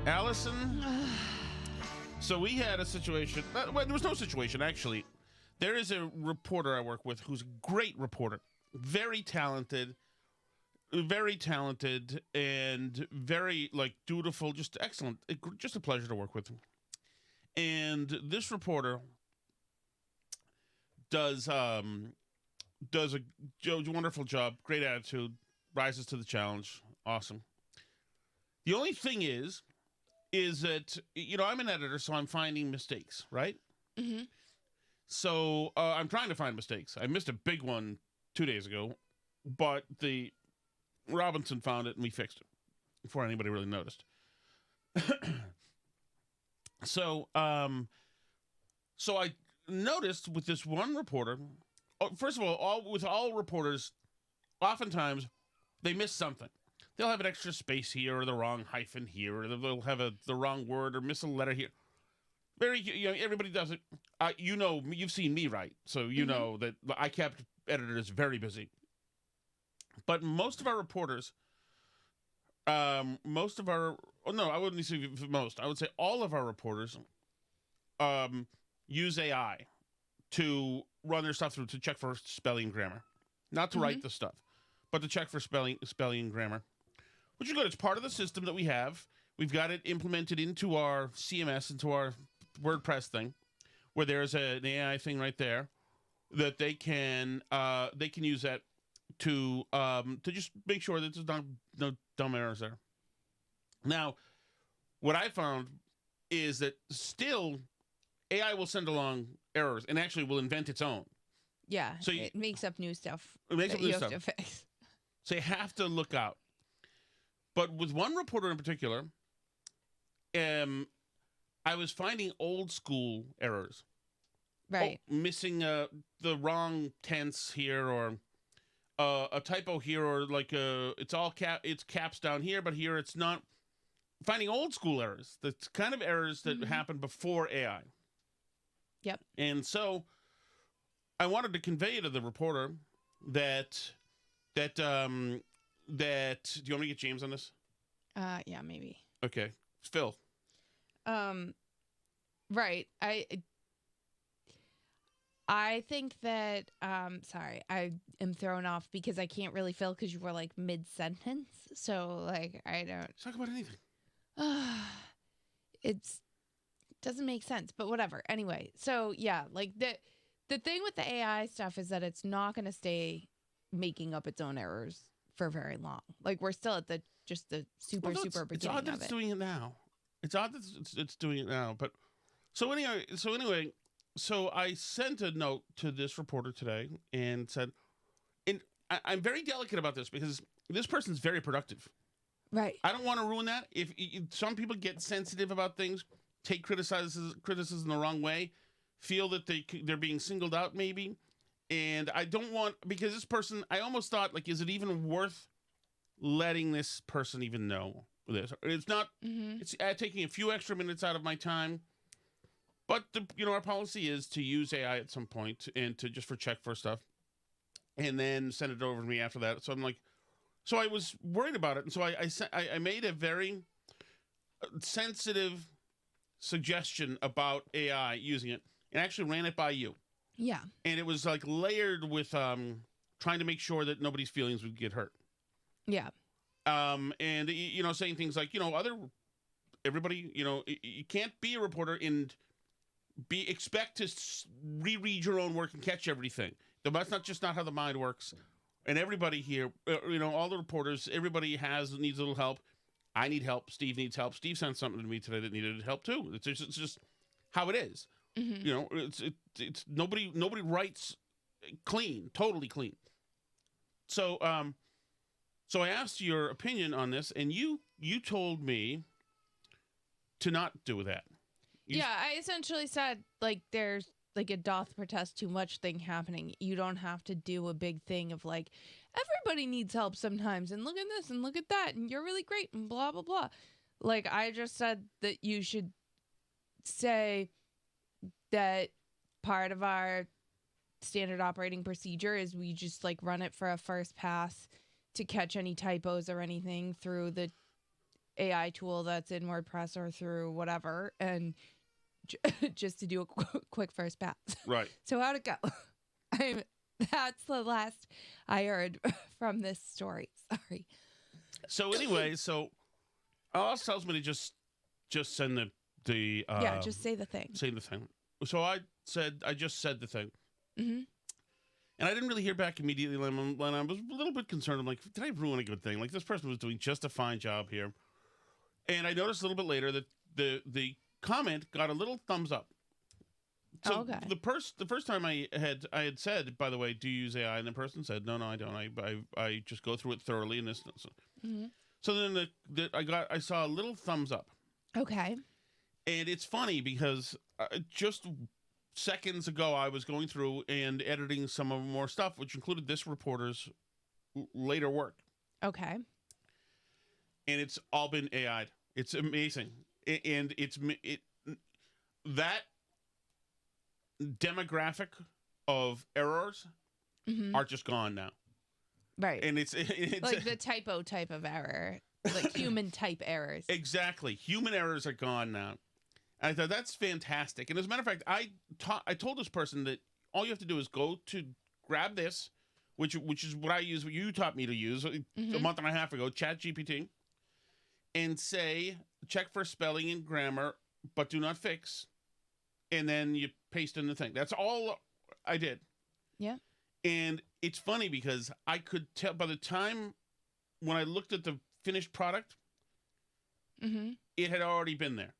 Allison, so we had a situation. Well, there was no situation, actually. There is a reporter I work with who's a great reporter. Very talented, and very, dutiful. Just excellent. Just a pleasure to work with. And this reporter does a wonderful job. Great attitude. Rises to the challenge. Awesome. The only thing is that, I'm an editor, so I'm finding mistakes, right? Mm-hmm. So I'm trying to find mistakes. I missed a big one 2 days ago, but the Robinson found it and we fixed it before anybody really noticed. So I noticed with this one reporter, first of all, with all reporters, oftentimes they miss something. They'll have an extra space here, or the wrong hyphen here, or they'll have the wrong word, or miss a letter here. Everybody does it. You've seen me write, so you know that I kept editors very busy. But most of our reporters, I wouldn't say most. I would say all of our reporters use AI to run their stuff through to check for spelling and grammar, not to write the stuff, but to check for spelling and grammar. Which is good. It's part of the system that we have. We've got it implemented into our CMS, into our WordPress thing, where there's an AI thing right there that they can use that to just make sure that there's no dumb errors there. Now, what I found is that still AI will send along errors and actually will invent its own. Yeah, so it makes up new stuff. It makes up new stuff. You have to fix. So you have to look out. But with one reporter in particular, I was finding old school errors. Right. Missing the wrong tense here, or a typo here, or it's caps down here, but here it's not. Finding old school errors, the kind of errors that happened before AI. Yep. And so I wanted to convey to the reporter that do you want me to get James on this? Yeah, maybe. Okay. Phil. Right. I think that sorry, I am thrown off because I can't really fill because you were like mid-sentence. So I don't Let's talk about anything. It doesn't make sense, but whatever. Anyway, so yeah, the thing with the AI stuff is that it's not going to stay making up its own errors for very long. We're still at the super beginning of it. It's odd that it's doing it now. It's odd that it's doing it now. But so anyway, I sent a note to this reporter today and said, and I'm very delicate about this because this person's very productive. Right. I don't want to ruin that. If some people get sensitive about things, take criticism the wrong way, feel that they're being singled out maybe. And I don't want, because this person, I almost thought, is it even worth letting this person even know this? It's not, it's taking a few extra minutes out of my time. But, our policy is to use AI at some point and to just check for stuff and then send it over to me after that. So I'm like, so I was worried about it. And so I made a very sensitive suggestion about AI using it and actually ran it by you. Yeah. And it was layered with trying to make sure that nobody's feelings would get hurt. Yeah. And saying things like, everybody, you can't be a reporter and expect to reread your own work and catch everything. That's not how the mind works. And everybody here, all the reporters, everybody needs a little help. I need help. Steve needs help. Steve sent something to me today that needed help too. It's just how it is. It's nobody writes totally clean. So so I asked your opinion on this, and you told me to not do that. I essentially said there's a doth protest too much thing happening. You don't have to do a big thing of everybody needs help sometimes, and look at this and look at that, and you're really great and blah blah blah. I just said that you should say that part of our standard operating procedure is we just run it for a first pass to catch any typos or anything through the AI tool that's in WordPress or through whatever, and just to do a quick first pass. Right. So how'd it go? That's the last I heard from this story. Sorry. So anyway, Alice tells me to just send the just say the thing. say the thing. So I just said the thing. Mm-hmm. And I didn't really hear back immediately when I was a little bit concerned. I'm like, did I ruin a good thing? Like, this person was doing just a fine job here. And I noticed a little bit later that the comment got a little thumbs up. So okay. the first time I had said, by the way, do you use AI? And the person said, no, I don't. I just go through it thoroughly. And this. Mm-hmm. So then I saw a little thumbs up. Okay. And it's funny because just seconds ago, I was going through and editing some of more stuff, which included this reporter's later work. Okay. And it's all been AI'd. It's amazing. And that demographic of errors are just gone now. Right. And it's like the typo type of error, like human type errors. Exactly. Human errors are gone now. And I thought that's fantastic. And as a matter of fact, I told this person that all you have to do is go to grab this, which is what I use, what you taught me to use a month and a half ago, ChatGPT, and say, check for spelling and grammar, but do not fix. And then you paste in the thing. That's all I did. Yeah. And it's funny because I could tell by the time when I looked at the finished product, it had already been there.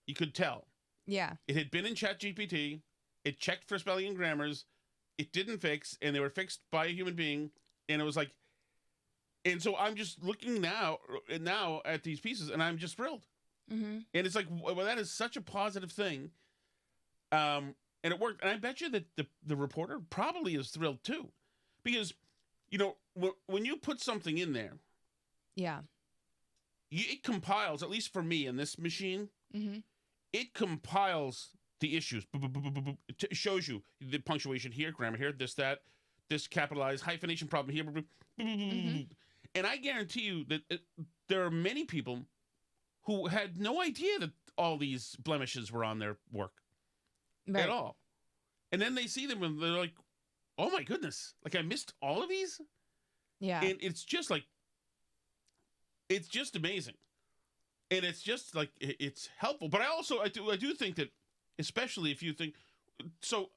You could tell. Yeah. It had been in ChatGPT. It checked for spelling and grammars. It didn't fix, and they were fixed by a human being. And it was like, and so I'm just looking now at these pieces, and I'm just thrilled. And it's like, well, that is such a positive thing. And it worked. And I bet you that the reporter probably is thrilled too, because, you know, when you put something in there, yeah, it compiles, at least for me in this machine, it compiles the issues. It shows you the punctuation here, grammar here, this capitalized hyphenation problem here. And I guarantee you that there are many people who had no idea that all these blemishes were on their work at all. And then they see them and they're like, oh my goodness, like I missed all of these? Yeah. And it's just like, it's just amazing. And it's just like, it's helpful. But I do think that, especially if you think, so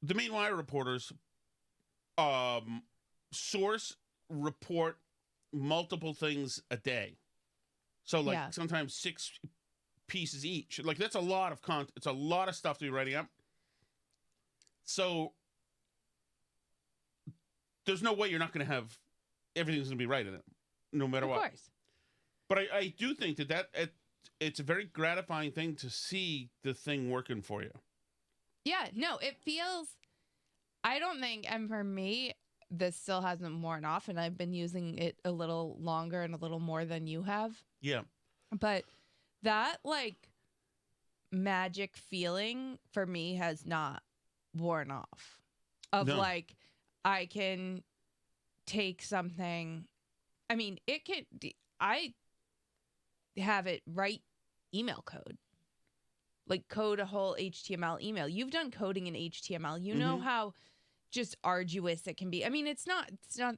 the main wire reporters report multiple things a day. So like sometimes 6 pieces each. Like that's a lot of content. It's a lot of stuff to be writing up. So there's no way you're not going to have everything's going to be right in it, no matter what. Of course. But I do think that it's a very gratifying thing to see the thing working for you. Yeah, no, it feels, I don't think, and for me, this still hasn't worn off, and I've been using it a little longer and a little more than you have. Yeah. But that, like, magic feeling for me has not worn off. Of, like, I can take something, I mean, I have it write email code. Like, code a whole HTML email. You've done coding in HTML. You know how just arduous it can be. I mean, it's not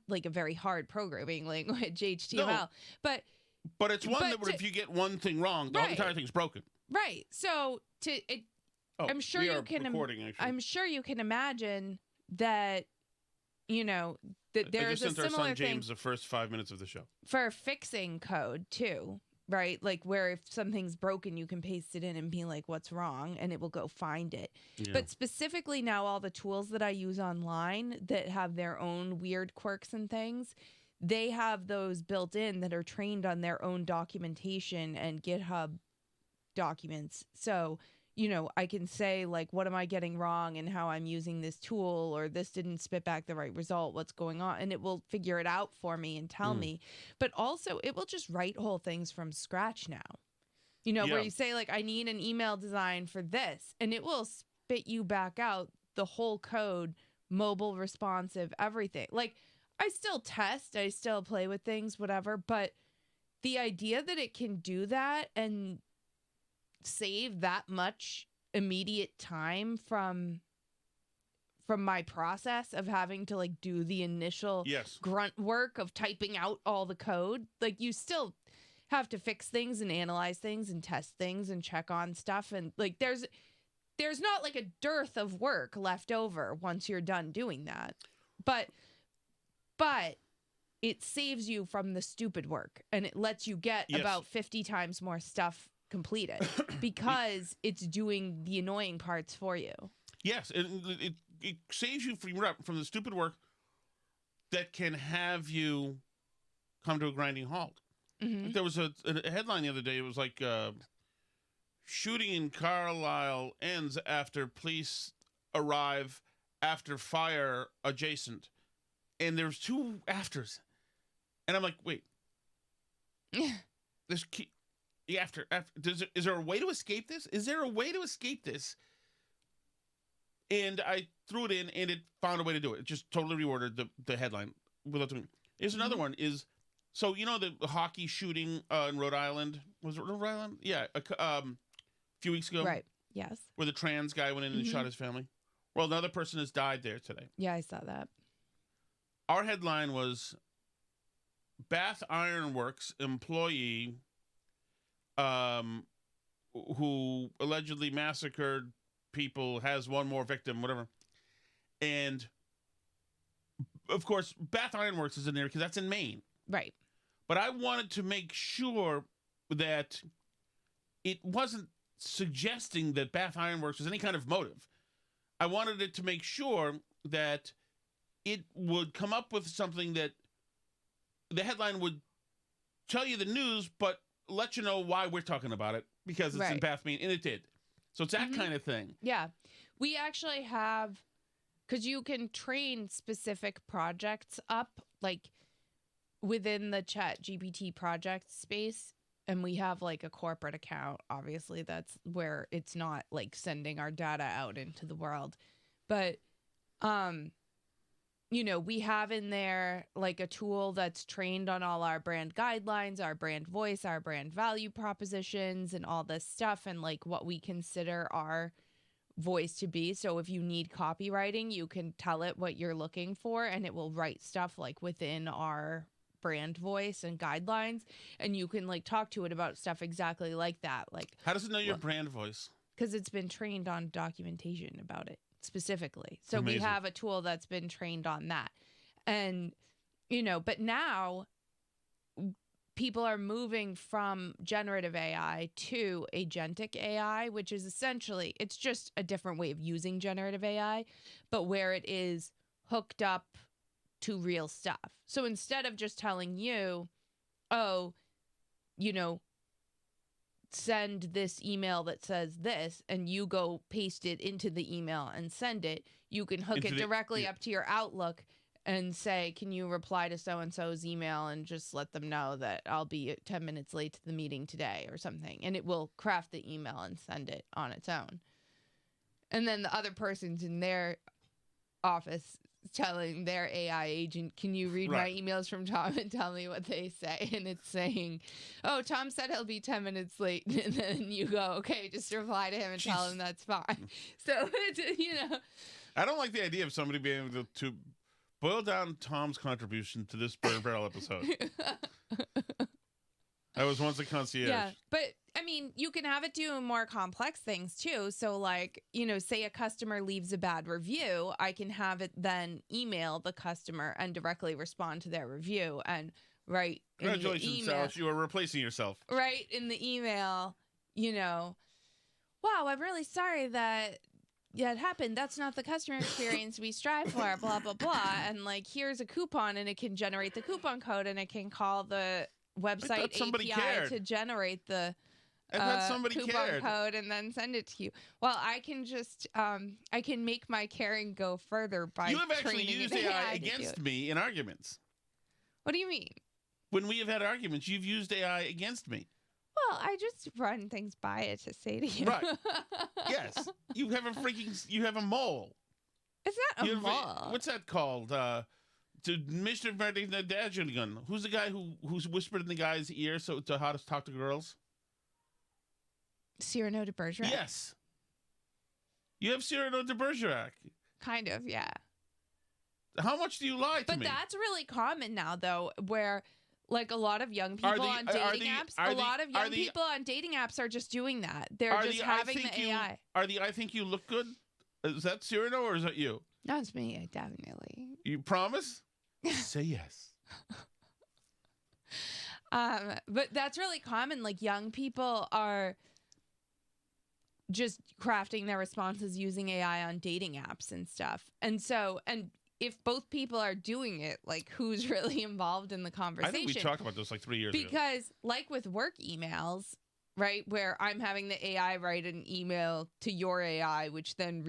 like a very hard programming language, HTML. No. But it's one that if you get one thing wrong, the entire thing's broken. Right. So I'm sure you can. I'm sure you can imagine that. You know that there's a similar thing. I just sent our son James the first 5 minutes of the show for fixing code too. Right? Like where if something's broken, you can paste it in and be like, what's wrong? And it will go find it. Yeah. But specifically now, all the tools that I use online that have their own weird quirks and things, they have those built in that are trained on their own documentation and GitHub documents. So, you know, I can say like, what am I getting wrong and how I'm using this tool, or this didn't spit back the right result, what's going on, and it will figure it out for me and tell me. But also it will just write whole things from scratch now, you know, where you say like, I need an email design for this, and it will spit you back out the whole code, mobile, responsive, everything. Like I still test, I still play with things, whatever, but the idea that it can do that and save that much immediate time from my process of having to like do the initial Yes. grunt work of typing out all the code, like you still have to fix things and analyze things and test things and check on stuff, and like there's not like a dearth of work left over once you're done doing that, but it saves you from the stupid work and it lets you get about 50 times more stuff completed because it's doing the annoying parts for you. Yes, it saves you from the stupid work that can have you come to a grinding halt. Mm-hmm. There was a headline the other day. It was like, shooting in Carlisle ends after police arrive after fire adjacent. And there's 2 afters. And I'm like, wait. There's after. Is there a way to escape this? Is there a way to escape this? And I threw it in, and it found a way to do it. It just totally reordered the headline without doing. Here's another one. Is so you know the hockey shooting in Rhode Island? Was it Rhode Island? Yeah, a few weeks ago. Right. Yes. Where the trans guy went in and shot his family. Well, another person has died there today. Yeah, I saw that. Our headline was Bath Iron Works employee who allegedly massacred people has one more victim, whatever. And, of course, Bath Iron Works is in there because that's in Maine. Right. But I wanted to make sure that it wasn't suggesting that Bath Iron Works was any kind of motive. I wanted it to make sure that it would come up with something that the headline would tell you the news, but let you know why we're talking about it because it's in Bath, Maine, and it did. So it's that kind of thing. Yeah. We actually have, because you can train specific projects up, like within the Chat GPT project space. And we have like a corporate account. Obviously, that's where it's not like sending our data out into the world. But, you know, we have in there like a tool that's trained on all our brand guidelines, our brand voice, our brand value propositions, and all this stuff, and like what we consider our voice to be. So if you need copywriting, you can tell it what you're looking for, and it will write stuff like within our brand voice and guidelines, and you can like talk to it about stuff exactly like that. Like, how does it know your brand voice? Because it's been trained on documentation about it specifically. So Amazing. We have a tool that's been trained on that. And, you know, but now people are moving from generative AI to agentic AI, which is essentially, it's just a different way of using generative AI, but where it is hooked up to real stuff. So instead of just telling you, oh, you know, send this email that says this, and you go paste it into the email and send it, you can hook it directly up to your Outlook and say, can you reply to so-and-so's email and just let them know that I'll be 10 minutes late to the meeting today or something. And it will craft the email and send it on its own. And then the other person's in their office telling their AI agent, can you read my emails from Tom and tell me what they say? And it's saying, oh, Tom said he'll be 10 minutes late. And then you go, okay, just reply to him and tell him that's fine. So, you know. I don't like the idea of somebody being able to boil down Tom's contribution to this Burn Barrel episode. I was once a concierge. Yeah, but I mean, you can have it do more complex things too. So like, you know, say a customer leaves a bad review, I can have it then email the customer and directly respond to their review and write in the Congratulations, email. Alice, you are replacing yourself. Right in the email, you know, wow, I'm really sorry that it happened. That's not the customer experience we strive for, blah, blah, blah. And like, here's a coupon, and it can generate the coupon code, and it can call the website API to generate the coupon code and then send it to you. Well, I can just I can make my caring go further by you have actually used AI to against me in arguments. What do you mean? When we have had arguments, you've used AI against me. Well, I just run things by it to say to you. Right. Yes. You have a mole. It's not a mole. What's that called? to Mr. Dad's gun. Who's the guy who's whispered in the guy's ear to how to talk to girls? Cyrano de Bergerac. Yes. You have Cyrano de Bergerac. Kind of, yeah. How much do you lie to me? But that's really common now, though, where like a lot of young people on dating apps, a lot of young people on dating apps are just doing that. They're just having the AI. I think you look good? Is that Cyrano or is that you? That's me, definitely. You promise? Say yes. But that's really common. Like young people are just crafting their responses using AI on dating apps and stuff. And if both people are doing it, like who's really involved in the conversation? I think we talked about this like 3 years ago. Because like with work emails, right, where I'm having the AI write an email to your AI, which then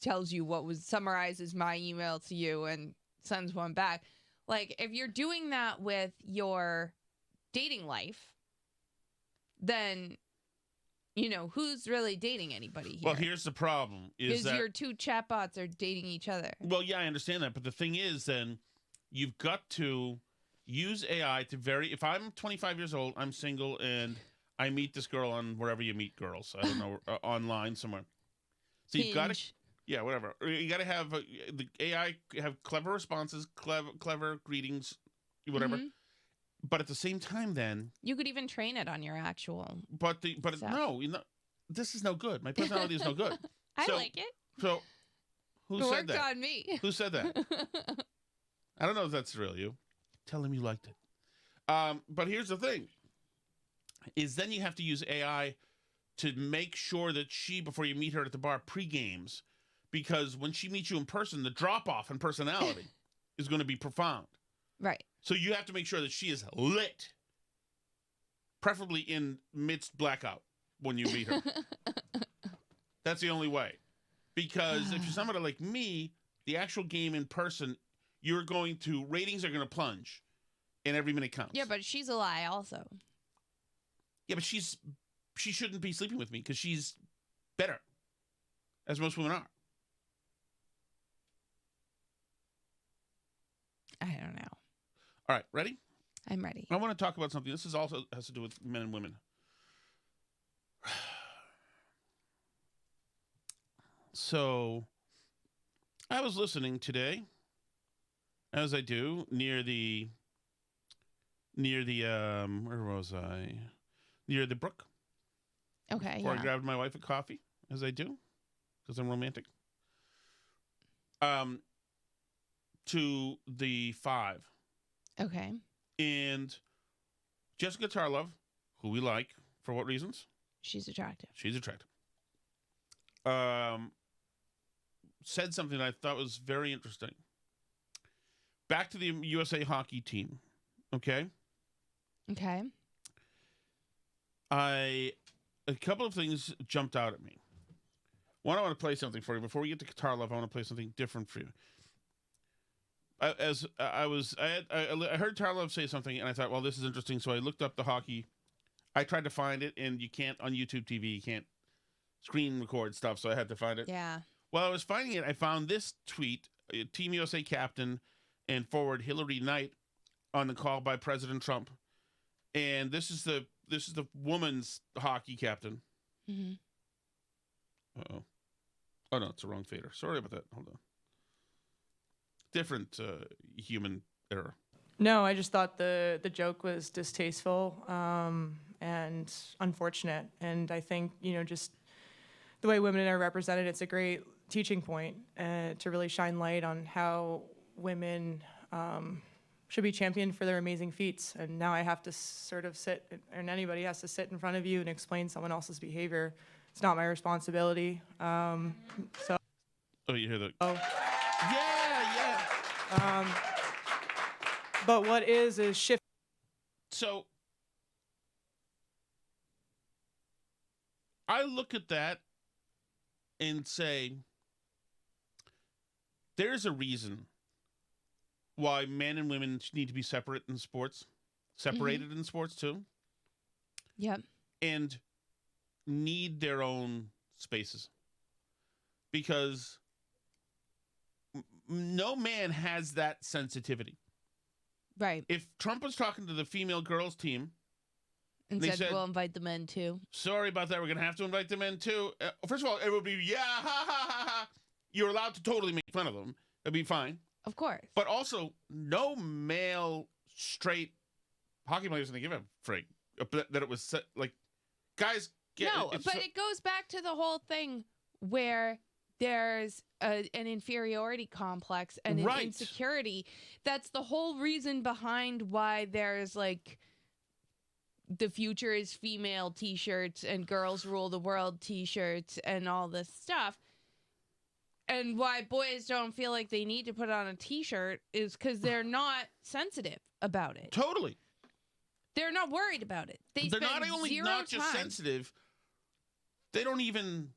tells you summarizes my email to you and sends one back. Like if you're doing that with your dating life, then who's really dating anybody here? Well, here's the problem: is that your two chatbots are dating each other. Well, yeah, I understand that, but the thing is, then you've got to use AI to If I'm 25 years old, I'm single, and I meet this girl on wherever you meet girls. I don't know, online somewhere. So you've got to. Yeah, whatever. You got to have the AI have clever responses, clever greetings, whatever. Mm-hmm. But at the same time, then you could even train it on your actual. No, this is no good. My personality is no good. I like it. So, who said that? Worked on me. Who said that? I don't know if that's real. You tell him you liked it. But here's the thing: is then you have to use AI to make sure that before you meet her at the bar, pre-games. Because when she meets you in person, the drop-off in personality is going to be profound. Right. So you have to make sure that she is lit, preferably in midst blackout when you meet her. That's the only way. Because if you're somebody like me, the actual game in person, ratings are going to plunge, and every minute counts. Yeah, but she's a lie also. Yeah, but she shouldn't be sleeping with me because she's better, as most women are. I don't know. All right, ready? I'm ready. I want to talk about something. This is also has to do with men and women. So, I was listening today, as I do, near the where was I? Near the brook. Okay. Before I grabbed my wife a coffee, as I do, because I'm romantic. To the 5. Okay. And Jessica Tarlov, who we like, for what reasons? She's attractive. She's attractive. Said something that I thought was very interesting. Back to the USA hockey team, okay? Okay. A couple of things jumped out at me. One, I want to play something for you. Before we get to Tarlov, I want to play something different for you. I heard Tarlov say something, and I thought, well, this is interesting. So I looked up the hockey. I tried to find it, and you can't on YouTube TV. You can't screen record stuff, so I had to find it. Yeah. While I was finding it, I found this tweet: Team USA captain and forward Hillary Knight on the call by President Trump, and this is the woman's hockey captain. Mm-hmm. Uh-oh. Oh no, it's the wrong fader. Sorry about that. Hold on. Different human error. No, I just thought the joke was distasteful and unfortunate. And I think, just the way women are represented, it's a great teaching point to really shine light on how women should be championed for their amazing feats. And now I have to sort of and anybody has to sit in front of you and explain someone else's behavior. It's not my responsibility. Oh, you hear that? Oh. Yeah. But what is shift. So I look at that and say, there's a reason why men and women need to be separate in sports, separated in sports too. Yep. And need their own spaces. Because no man has that sensitivity. Right. If Trump was talking to the female girls team And they said, said, we'll invite the men too. sorry about that, we're going to have to invite the men too. First of all, it would be, yeah, ha, ha, ha, ha. You're allowed to totally make fun of them. It'd be fine. Of course. But also, no male straight hockey players going to give a frig that it was like, guys get no, but it goes back to the whole thing where there's an inferiority complex and an Right. insecurity. That's the whole reason behind why there's like the future is female t-shirts and girls rule the world t-shirts and all this stuff. And why boys don't feel like they need to put on a t-shirt is because they're not sensitive about it. Totally. They're not worried about it. They're not only not just sensitive, they don't even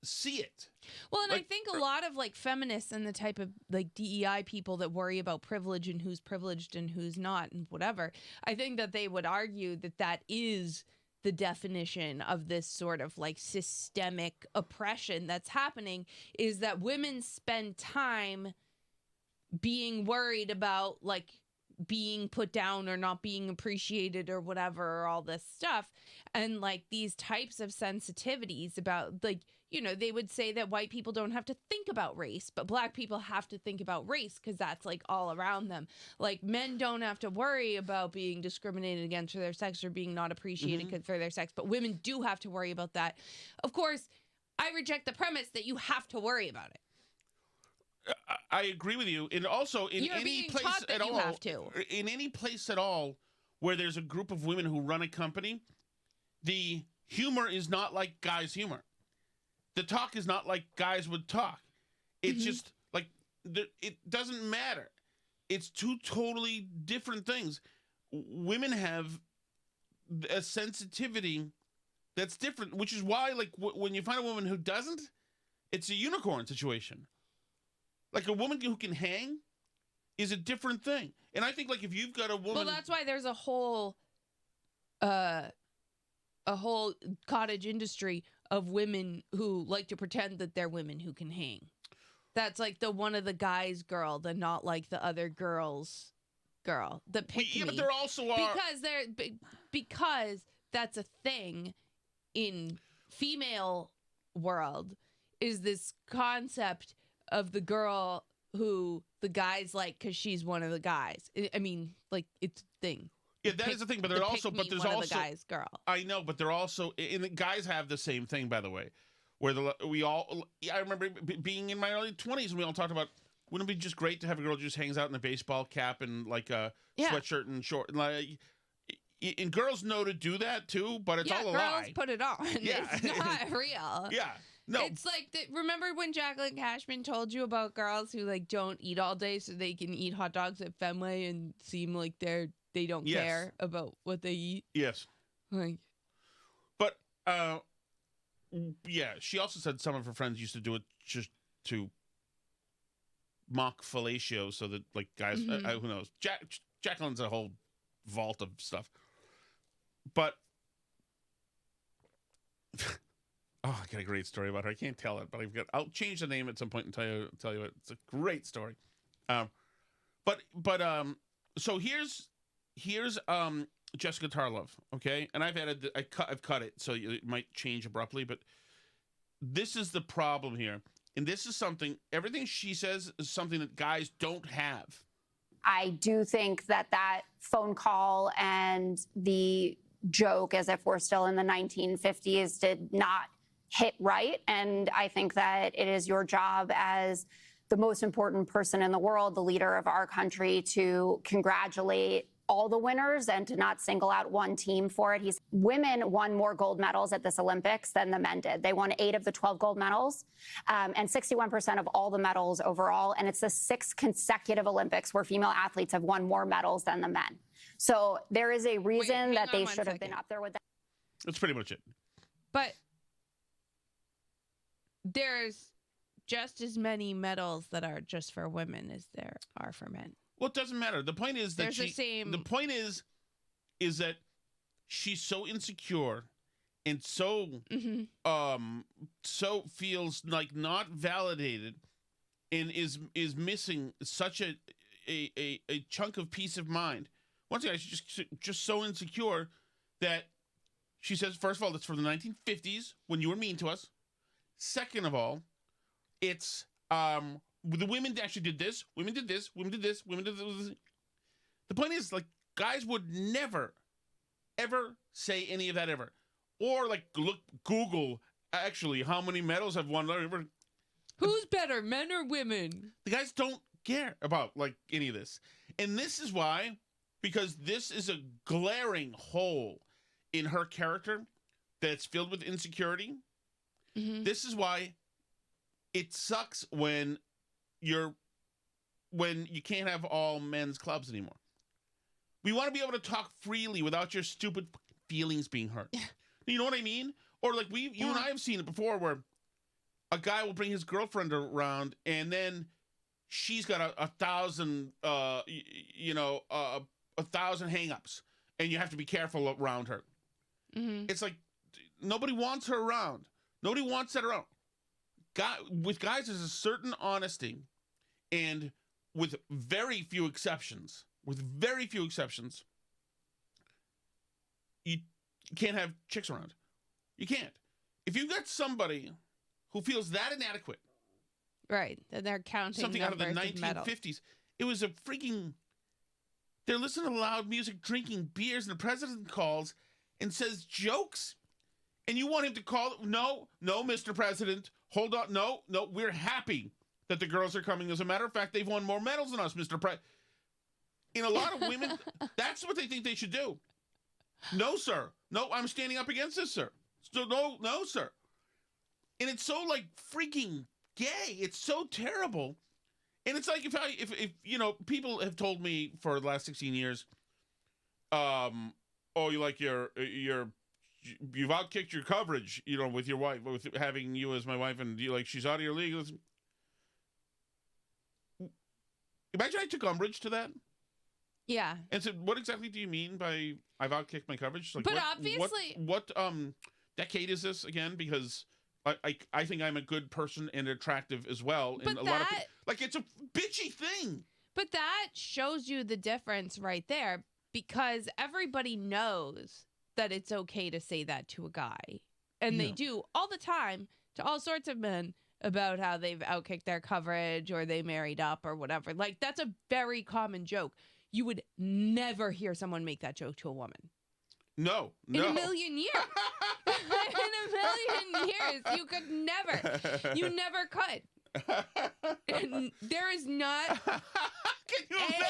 see it. Well, and Like, I think a lot of like feminists and the type of like DEI people that worry about privilege and who's privileged and who's not and whatever, I think that they would argue that that is the definition of this sort of like systemic oppression that's happening, is that women spend time being worried about like being put down or not being appreciated or whatever, or all this stuff. And like these types of sensitivities about like, you know, they would say that white people don't have to think about race, but black people have to think about race because that's like all around them. Like men don't have to worry about being discriminated against for their sex or being not appreciated for their sex, but women do have to worry about that. Of course, I reject the premise that you have to worry about it. I agree with you. And also, in You're any being place taught that at you all, have to. in any place at all where there's a group of women who run a company, the humor is not like guys' humor. The talk is not like guys would talk. It's just like, it doesn't matter. It's two totally different things. Women have a sensitivity that's different, which is why, like, when you find a woman who doesn't, it's a unicorn situation. Like, a woman who can hang is a different thing. And I think, like, if you've got a woman... Well, that's why there's a whole cottage industry of women who like to pretend that they're women who can hang. That's like the one of the guys girl, the not like the other girls girl, the pick me. Yeah, but there also are... Because that's a thing in female world, is this concept of the girl who the guys like because she's one of the guys. I mean, like, it's a thing. Yeah, that is the thing, but there's also, the guys girl. I know, but they're also, and the guys have the same thing, by the way, where I remember being in my early 20s and we all talked about, wouldn't it be just great to have a girl who just hangs out in a baseball cap and like a sweatshirt and short, and like, and girls know to do that too, but it's all a lie. Girls put it on. Yeah. It's not real. Yeah. No. It's like, remember when Jacqueline Cashman told you about girls who like don't eat all day so they can eat hot dogs at Fenway and seem like they don't care about what they eat? Yes. Like, but yeah, she also said some of her friends used to do it just to mock fellatio, so that like guys, who knows? Jacqueline's a whole vault of stuff, but. Oh, I got a great story about her. I can't tell it, but I'll change the name at some point and tell you it. It's a great story. So here's Jessica Tarlov, okay? And I've cut it, so it might change abruptly, but this is the problem here. And this is everything she says is something that guys don't have. I do think that phone call and the joke, as if we're still in the 1950s, did not hit right. And I think that it is your job as the most important person in the world, the leader of our country, to congratulate all the winners and to not single out one team for it. Women won more gold medals at this Olympics than the men did. They won 8 of the 12 gold medals and 61% of all the medals overall. And it's the 6th consecutive Olympics where female athletes have won more medals than the men. So there is a reason that they should have been up there with that. That's pretty much it. But there's just as many medals that are just for women as there are for men. Well, it doesn't matter. The point is that the same. The point is that she's so insecure and so so feels like not validated, and is missing such a chunk of peace of mind. Once again, she's just so insecure that she says, first of all, it's from the 1950s when you were mean to us. Second of all, it's the women actually did this, women did this, women did this, women did this. The point is, like, guys would never, ever say any of that ever. Or, like, Google, actually, how many medals have won. Who's better, men or women? The guys don't care about, like, any of this. And this is why, because this is a glaring hole in her character that's filled with insecurity. This is why it sucks when you can't have all men's clubs anymore. We want to be able to talk freely without your stupid feelings being hurt. You know what I mean? Or like you and I have seen it before, where a guy will bring his girlfriend around, and then she's got a thousand, 1,000 hangups, and you have to be careful around her. It's like nobody wants her around. Nobody wants that around. With guys, there's a certain honesty, and with very few exceptions, you can't have chicks around. You can't. If you've got somebody who feels that inadequate, right? Then they're counting something out of the numbers 1950s. It was a freaking. They're listening to loud music, drinking beers, and the president calls and says jokes. And you want him to call? No, Mr. President. Hold on. No, we're happy that the girls are coming. As a matter of fact, they've won more medals than us, Mr. President. In a lot of women, that's what they think they should do. No, sir. No, I'm standing up against this, sir. So, no, sir. And it's so, like, freaking gay. It's so terrible. And it's like if people have told me for the last 16 years, you like you've outkicked your coverage, with your wife, with having you as my wife, and she's out of your league. Imagine I took umbrage to that. Yeah. And said, what exactly do you mean by I've outkicked my coverage? Like, but obviously, what decade is this again? Because I think I'm a good person and attractive as well. But and a lot of it's a bitchy thing. But that shows you the difference right there, because everybody knows that it's okay to say that to a guy. And they do all the time to all sorts of men about how they've outkicked their coverage or they married up or whatever. Like, that's a very common joke. You would never hear someone make that joke to a woman. No. In a million years. In a million years. You never could. And there is not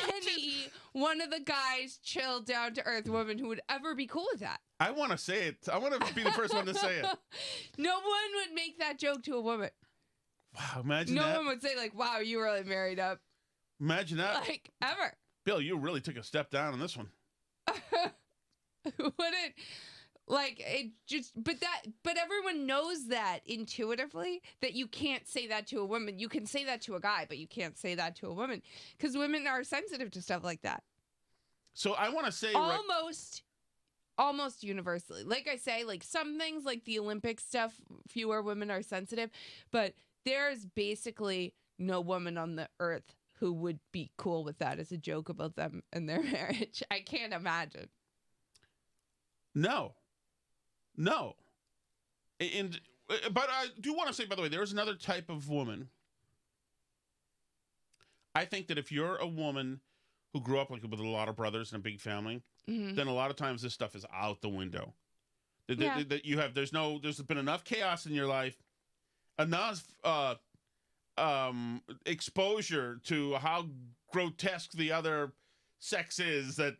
any one of the guys, chill, down to earth woman who would ever be cool with that. I want to say it. I want to be the first one to say it. No one would make that joke to a woman. Wow, imagine that. that. No one would say, like, wow, you really married up. Imagine that. Like, ever. Bill, you really took a step down on this one. Wouldn't, like, it just, but everyone knows that intuitively, that you can't say that to a woman. You can say that to a guy, but you can't say that to a woman, because women are sensitive to stuff like that. So I want to say almost universally. Like I say, like, some things like the Olympic stuff, fewer women are sensitive, but there's basically no woman on the earth who would be cool with that as a joke about them and their marriage. I can't imagine. No. But I do want to say, by the way, there's another type of woman. I think that if you're a woman who grew up like with a lot of brothers and a big family, then a lot of times this stuff is out the window. That you have, there's been enough chaos in your life, enough exposure to how grotesque the other sex is that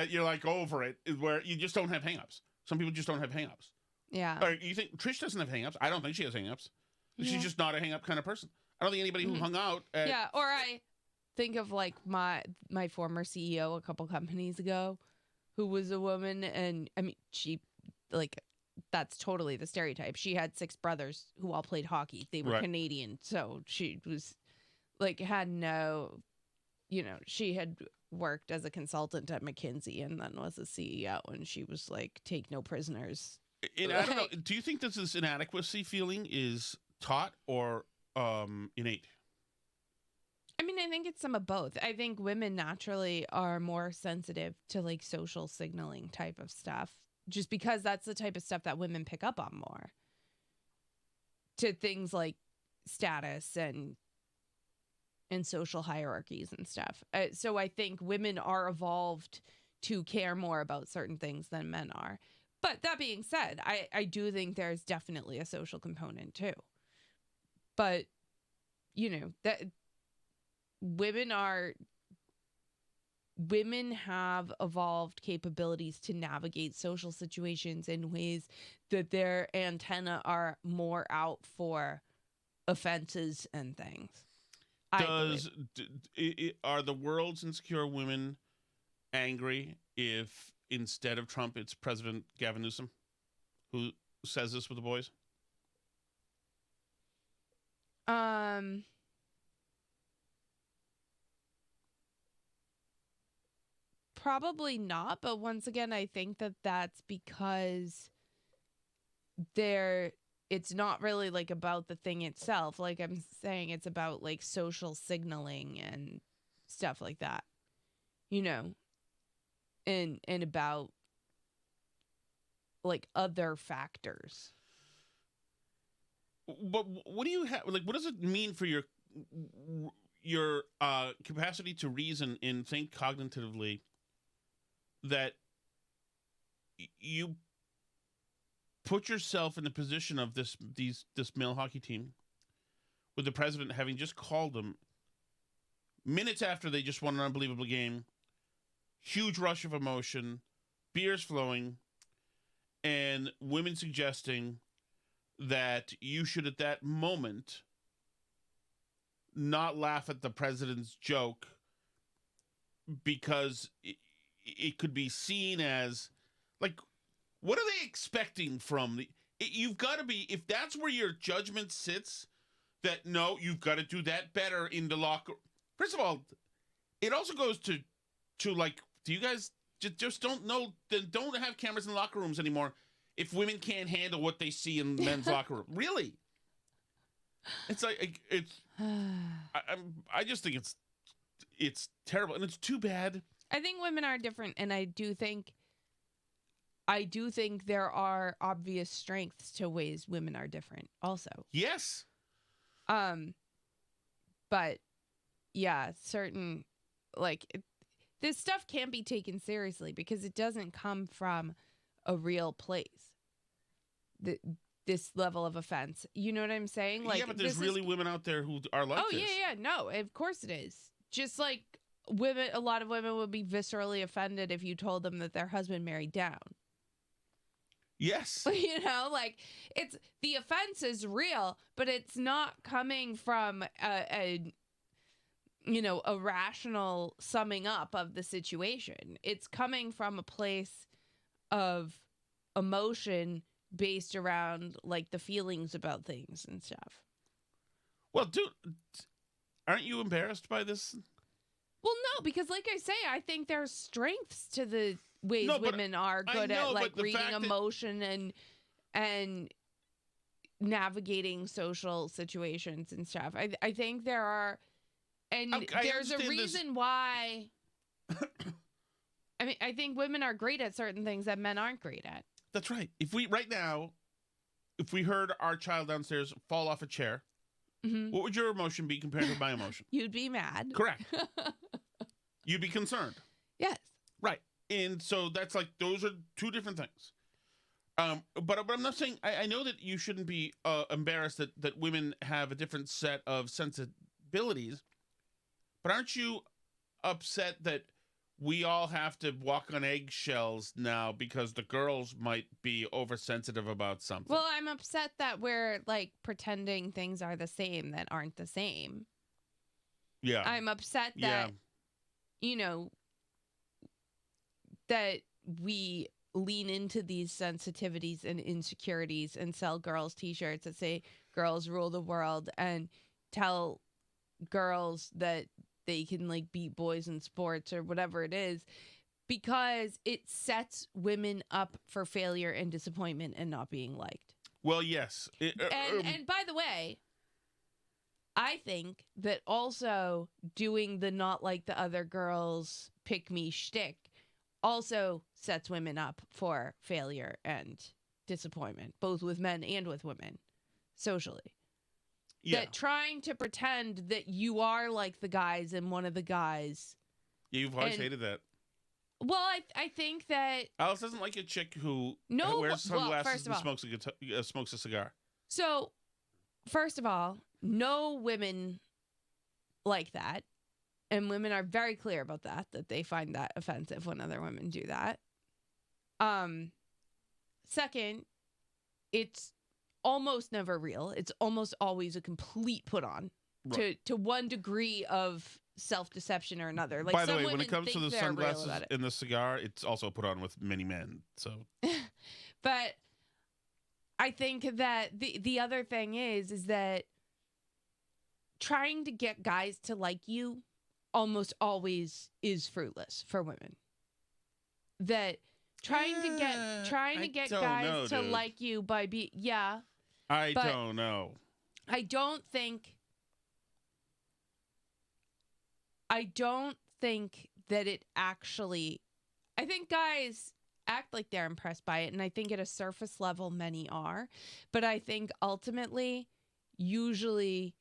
you're like over it, where you just don't have hangups. Some people just don't have hangups. Yeah. Or you think Trish doesn't have hangups? I don't think she has hangups. Yeah. She's just not a hang-up kind of person. I don't think anybody who hung out at... Yeah, or I think of, like, my former CEO a couple companies ago who was a woman, and, I mean, she, like, that's totally the stereotype. She had 6 brothers who all played hockey. They were Canadian, so she was, like, had no, she had worked as a consultant at McKinsey and then was a CEO, and she was like, take no prisoners And I don't know. Do you think this inadequacy feeling is taught or innate? I mean, I think it's some of both. I think women naturally are more sensitive to like social signaling type of stuff, just because that's the type of stuff that women pick up on more. To things like status and social hierarchies and stuff. So I think women are evolved to care more about certain things than men are. But that being said, I do think there's definitely a social component too. But, you know, that women have evolved capabilities to navigate social situations in ways that their antenna are more out for offenses and things. Are the world's insecure women angry if instead of Trump it's President Gavin Newsom who says this with the boys? Probably not, but once again, I think that that's because it's not really like about the thing itself. Like I'm saying, it's about like social signaling and stuff like that, you know, and about like other factors. But what do you have? Like, what does it mean for your capacity to reason and think cognitively that you put yourself in the position of this male hockey team with the president having just called them minutes after they just won an unbelievable game, huge rush of emotion, beers flowing, and women suggesting that you should at that moment not laugh at the president's joke because it could be seen as like, what are they expecting from you've got to be, if that's where your judgment sits, that no, you've got to do that better in the locker. First of all, it also goes to like, do you guys just don't know, then don't have cameras in locker rooms anymore if women can't handle what they see in men's locker room? Really? It's like, I just think it's terrible, and it's too bad. I think women are different, and I do think there are obvious strengths to ways women are different also. Yes. But yeah, certain, like, this stuff can't be taken seriously because it doesn't come from a real place. This level of offense. You know what I'm saying? Like, yeah, but there's really women out there who are like this. Oh, yeah. No, of course it is. Just like women, a lot of women would be viscerally offended if you told them that their husband married down. Yes. You know, like, it's, the offense is real, but it's not coming from a rational summing up of the situation. It's coming from a place of emotion based around like the feelings about things and stuff. Well, dude, aren't you embarrassed by this? Well, no, because like I say, I think there's strengths to the ways women are good at like reading emotion and navigating social situations and stuff. I think there are, and there's a reason why. I mean, I think women are great at certain things that men aren't great at. That's right. If we heard our child downstairs fall off a chair, what would your emotion be compared to my emotion? You'd be mad. Correct. You'd be concerned. Yes. Right. And so that's like, those are two different things. But I'm not saying, I know that you shouldn't be embarrassed that women have a different set of sensibilities, but aren't you upset that we all have to walk on eggshells now because the girls might be oversensitive about something? Well, I'm upset that we're like pretending things are the same that aren't the same. Yeah. I'm upset that, that we lean into these sensitivities and insecurities and sell girls t-shirts that say girls rule the world and tell girls that they can like beat boys in sports or whatever it is, because it sets women up for failure and disappointment and not being liked. Well, yes. And by the way, I think that also doing the not like the other girls pick me shtick also sets women up for failure and disappointment, both with men and with women, socially. Yeah. That trying to pretend that you are like the guys and one of the guys. Yeah, you've always hated that. Well, I think that Alice doesn't like a chick who No, wears well, sunglasses first of and all- smokes a cigar. so. First of all, no women like that, and women are very clear about that they find that offensive when other women do that. Second, it's almost never real. It's almost always a complete put on Right. to one degree of self-deception or another. Like, By the some way, when women it comes to think the they're real sunglasses about it. and the cigar, it's also put on with many men. So But I think that the other thing is that trying to get guys to like you almost always is fruitless for women. That trying to I get don't guys know, to dude. like you by I But- don't know. I don't think that it actually. I think guys act like they're impressed by it, and I think at a surface level many are, but I think ultimately, usually,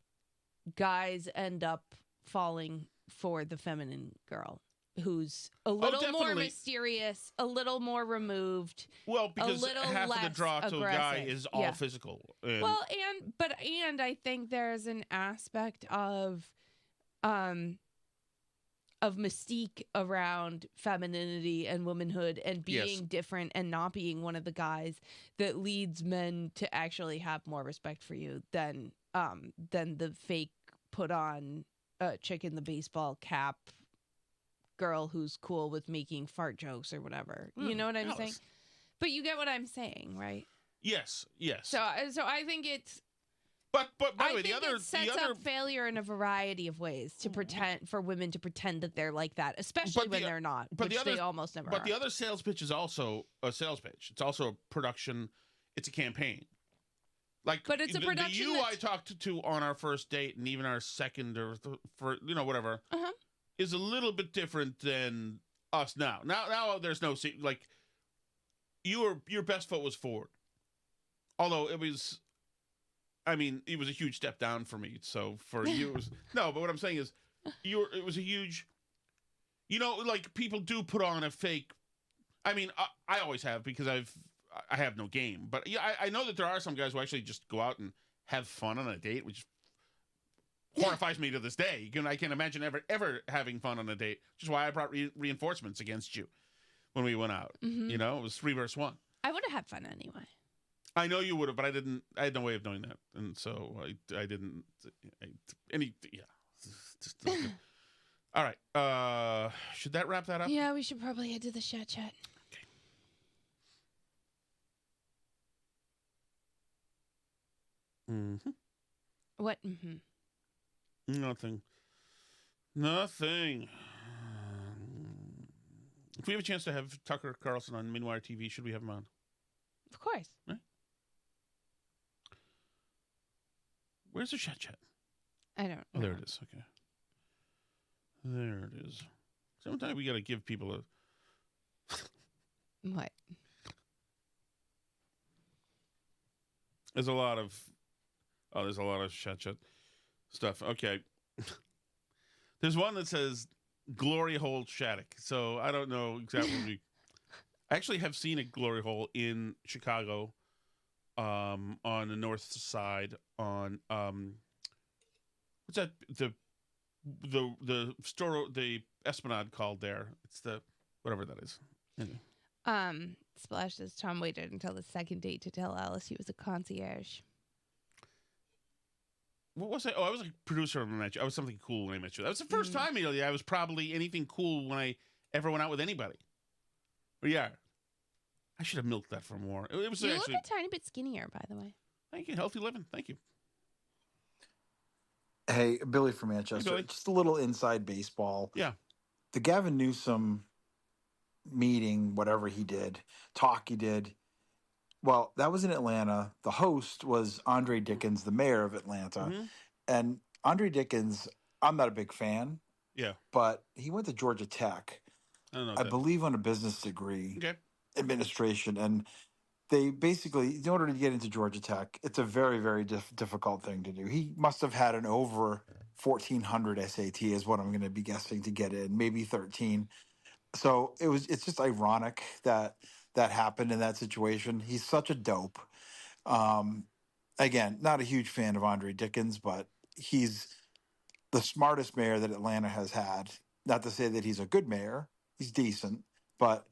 guys end up falling for the feminine girl who's a little more definitely. mysterious, a little more removed. Well, because little half of the less draw to a guy aggressive. is all Yeah. physical. And Well, and I think there's an aspect of mystique around femininity and womanhood and being Yes. different and not being one of the guys that leads men to actually have more respect for you than the fake put on chick in the baseball cap girl who's cool with making fart jokes or whatever. You know what I'm Alice. saying? But you get what I'm saying, right? Yes. So I think it's But by the I way, think it sets up failure in a variety of ways to pretend for women to pretend that they're like that, especially when they're not, but which the other- they almost never But are. the other sales pitch is also a sales pitch. It's also a production. It's a campaign. Like, But it's a the production you I that's- talked to on our first date and even our second or for whatever Uh-huh. is a little bit different than us now. Now there's no like your best foot was forward. Although it was, I mean, it was a huge step down for me. So for you, it was no. But what I'm saying is, it was a huge. You know, like people do put on a fake. I mean, I always have because I have no game. But yeah, I know that there are some guys who actually just go out and have fun on a date, which horrifies me to this day. I can't imagine ever having fun on a date, which is why I brought reinforcements against you when we went out. Mhm. You know, it was 3 versus 1. I would have had fun anyway. I know you would have, but I didn't. I had no way of knowing that, and so I didn't. Just all right. Should that wrap that up? Yeah, we should probably head to the chat. Mm-hmm. What? Mm-hmm. Nothing. If we have a chance to have Tucker Carlson on Minwire TV, should we have him on? Of course. Where's the chat? I don't know. Oh, there it is. Okay. There it is. Sometimes we got to give people a. What? There's a lot of chat stuff. Okay. There's one that says glory hole Shattuck. So I don't know exactly. I actually have seen a glory hole in Chicago, on the north side on what's that the store, the Esplanade called there. It's the whatever that is. Anyway. Splash says Tom waited until the second date to tell Alice he was a concierge. What was I? Oh, I was a producer when I met you. I was something cool when I met you. That was the first time, Amelia, I was probably anything cool when I ever went out with anybody. But yeah. I should have milked that for more. It was You actually. look a tiny bit skinnier, by the way. Thank you. Healthy living. Thank you. Hey, Billy from Manchester. Billy. Just a little inside baseball. Yeah. The Gavin Newsom meeting, whatever he did, talk he did. Well, that was in Atlanta. The host was Andre Dickens, the mayor of Atlanta. Mhm. And Andre Dickens, I'm not a big fan, Yeah. but he went to Georgia Tech, I don't know. I believe, on a business degree, Okay. administration. And they basically, in order to get into Georgia Tech, it's a very, very difficult thing to do. He must have had an over 1400 SAT, is what I'm going to be guessing, to get in, maybe 13. So it's just ironic that that happened in that situation. He's such a dope. Um, Again, not a huge fan of Andre Dickens, but he's the smartest mayor that Atlanta has had. Not to say that he's a good mayor; he's decent, but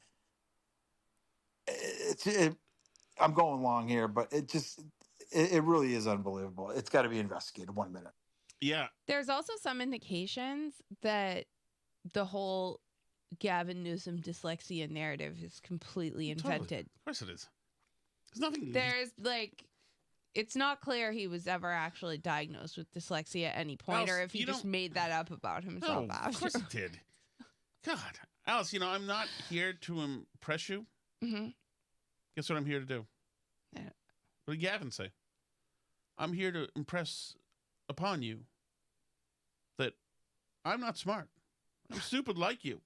I'm going long here, but it really is unbelievable. It's got to be investigated. 1 minute. Yeah. There's also some indications that the whole Gavin Newsom dyslexia narrative is completely Totally. invented. Of course it is. There's nothing. There's like, it's not clear he was ever actually diagnosed with dyslexia at any point, or Alice, if he you just don't- made that up about himself No, after. of course it did. God, Alice, I'm not here to impress you. hmm Guess what I'm here to do? Yeah. What did Gavin say? I'm here to impress upon you that I'm not smart. I'm stupid like you.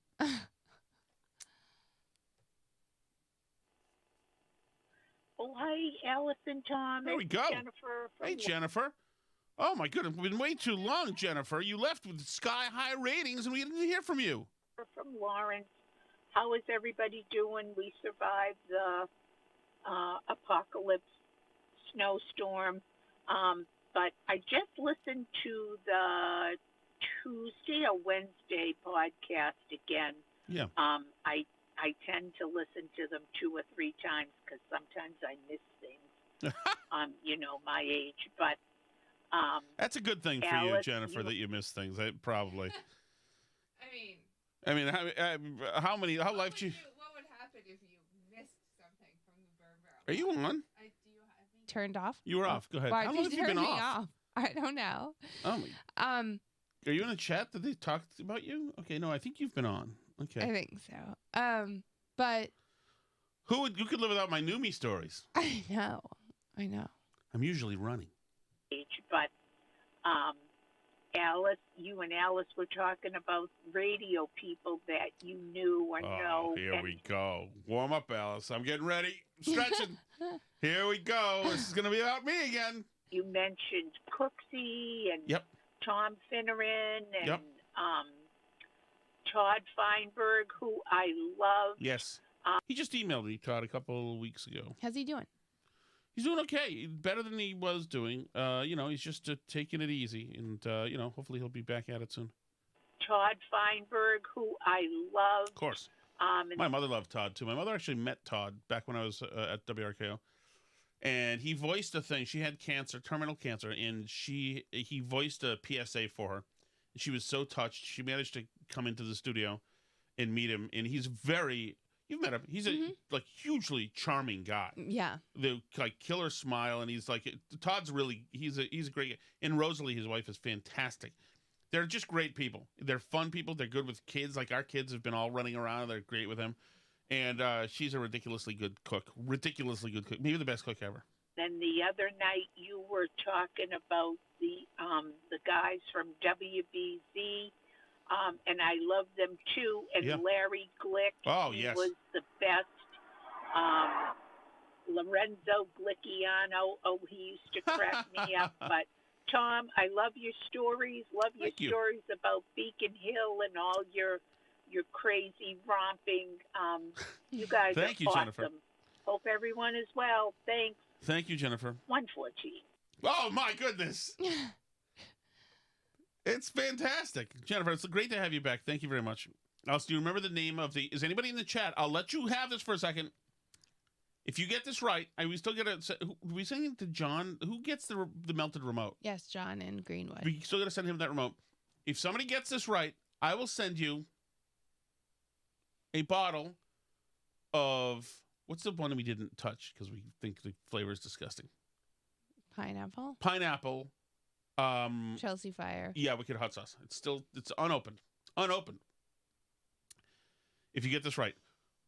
Oh, hi, Alice and Tom. There we It's go. Jennifer. From Hey, Jennifer. Oh, my goodness. It's been way too long, Jennifer. You left with sky-high ratings, and we didn't hear from you. from Lawrence. How is everybody doing? We survived the apocalypse snowstorm. But I just listened to the Tuesday or Wednesday podcast again. Yeah. I tend to listen to them 2 or 3 times because sometimes I miss things. My age. But That's a good thing for you, Alice, Jennifer, that you miss things. Probably. I mean, How life you? what would happen if you missed something from the burn barrel? Are you on? Do you have me turned off? You were off. Go ahead. Why How did long have you you turn been me off? off? I don't know. Oh my. Um, Are you in a chat that they talked about you? Okay, no, I think you've been on. Okay. I think so. But Who could live without my Noomi stories? I know. I'm usually running. age. But Alice, you and Alice were talking about radio people that you knew or know. Here and we go. Warm up, Alice. I'm getting ready. Stretching. Here we go. This is going to be about me again. You mentioned Cooksey and Yep. Tom Finneran and Yep. Todd Feinberg, who I love. Yes. He just emailed me, Todd, a couple of weeks ago. How's he doing? He's doing okay. Better than he was doing. He's just taking it easy. And, hopefully he'll be back at it soon. Todd Feinberg, who I love. Of course. And My mother loved Todd, too. My mother actually met Todd back when I was at WRKO. And he voiced a thing. She had cancer, terminal cancer, and he voiced a PSA for her. And she was so touched. She managed to come into the studio and meet him. And he's you've met him. He's a hugely charming guy. Yeah. The killer smile, and he's Todd's he's a great guy. And Rosalie, his wife, is fantastic. They're just great people. They're fun people. They're good with kids. Like our kids have been all running around. They're great with him. And she's a ridiculously good cook. Maybe the best cook ever. then the other night you were talking about the guys from WBZ, and I love them too. And Yeah. Larry Glick, He was the best. Lorenzo Glicciano, he used to crack me up. But Tom, I love your stories. Love your Thank you. stories about Beacon Hill and all your crazy romping. You guys Thank are you, awesome. Jennifer. Hope everyone is well. Thanks. Thank you, Jennifer. 114. Oh, my goodness. It's fantastic. Jennifer, it's great to have you back. Thank you very much. Also, do you remember the name of is anybody in the chat? I'll let you have this for a second. If you get this right, we still get we send it to John. Who gets the melted remote? Yes, John in Greenwood. We still got to send him that remote. If somebody gets this right, I will send you a bottle of, what's the one that we didn't touch because we think the flavor is disgusting? Pineapple. Pineapple. Chelsea Fire. Yeah, wicked hot sauce. It's unopened. Unopened. If you get this right.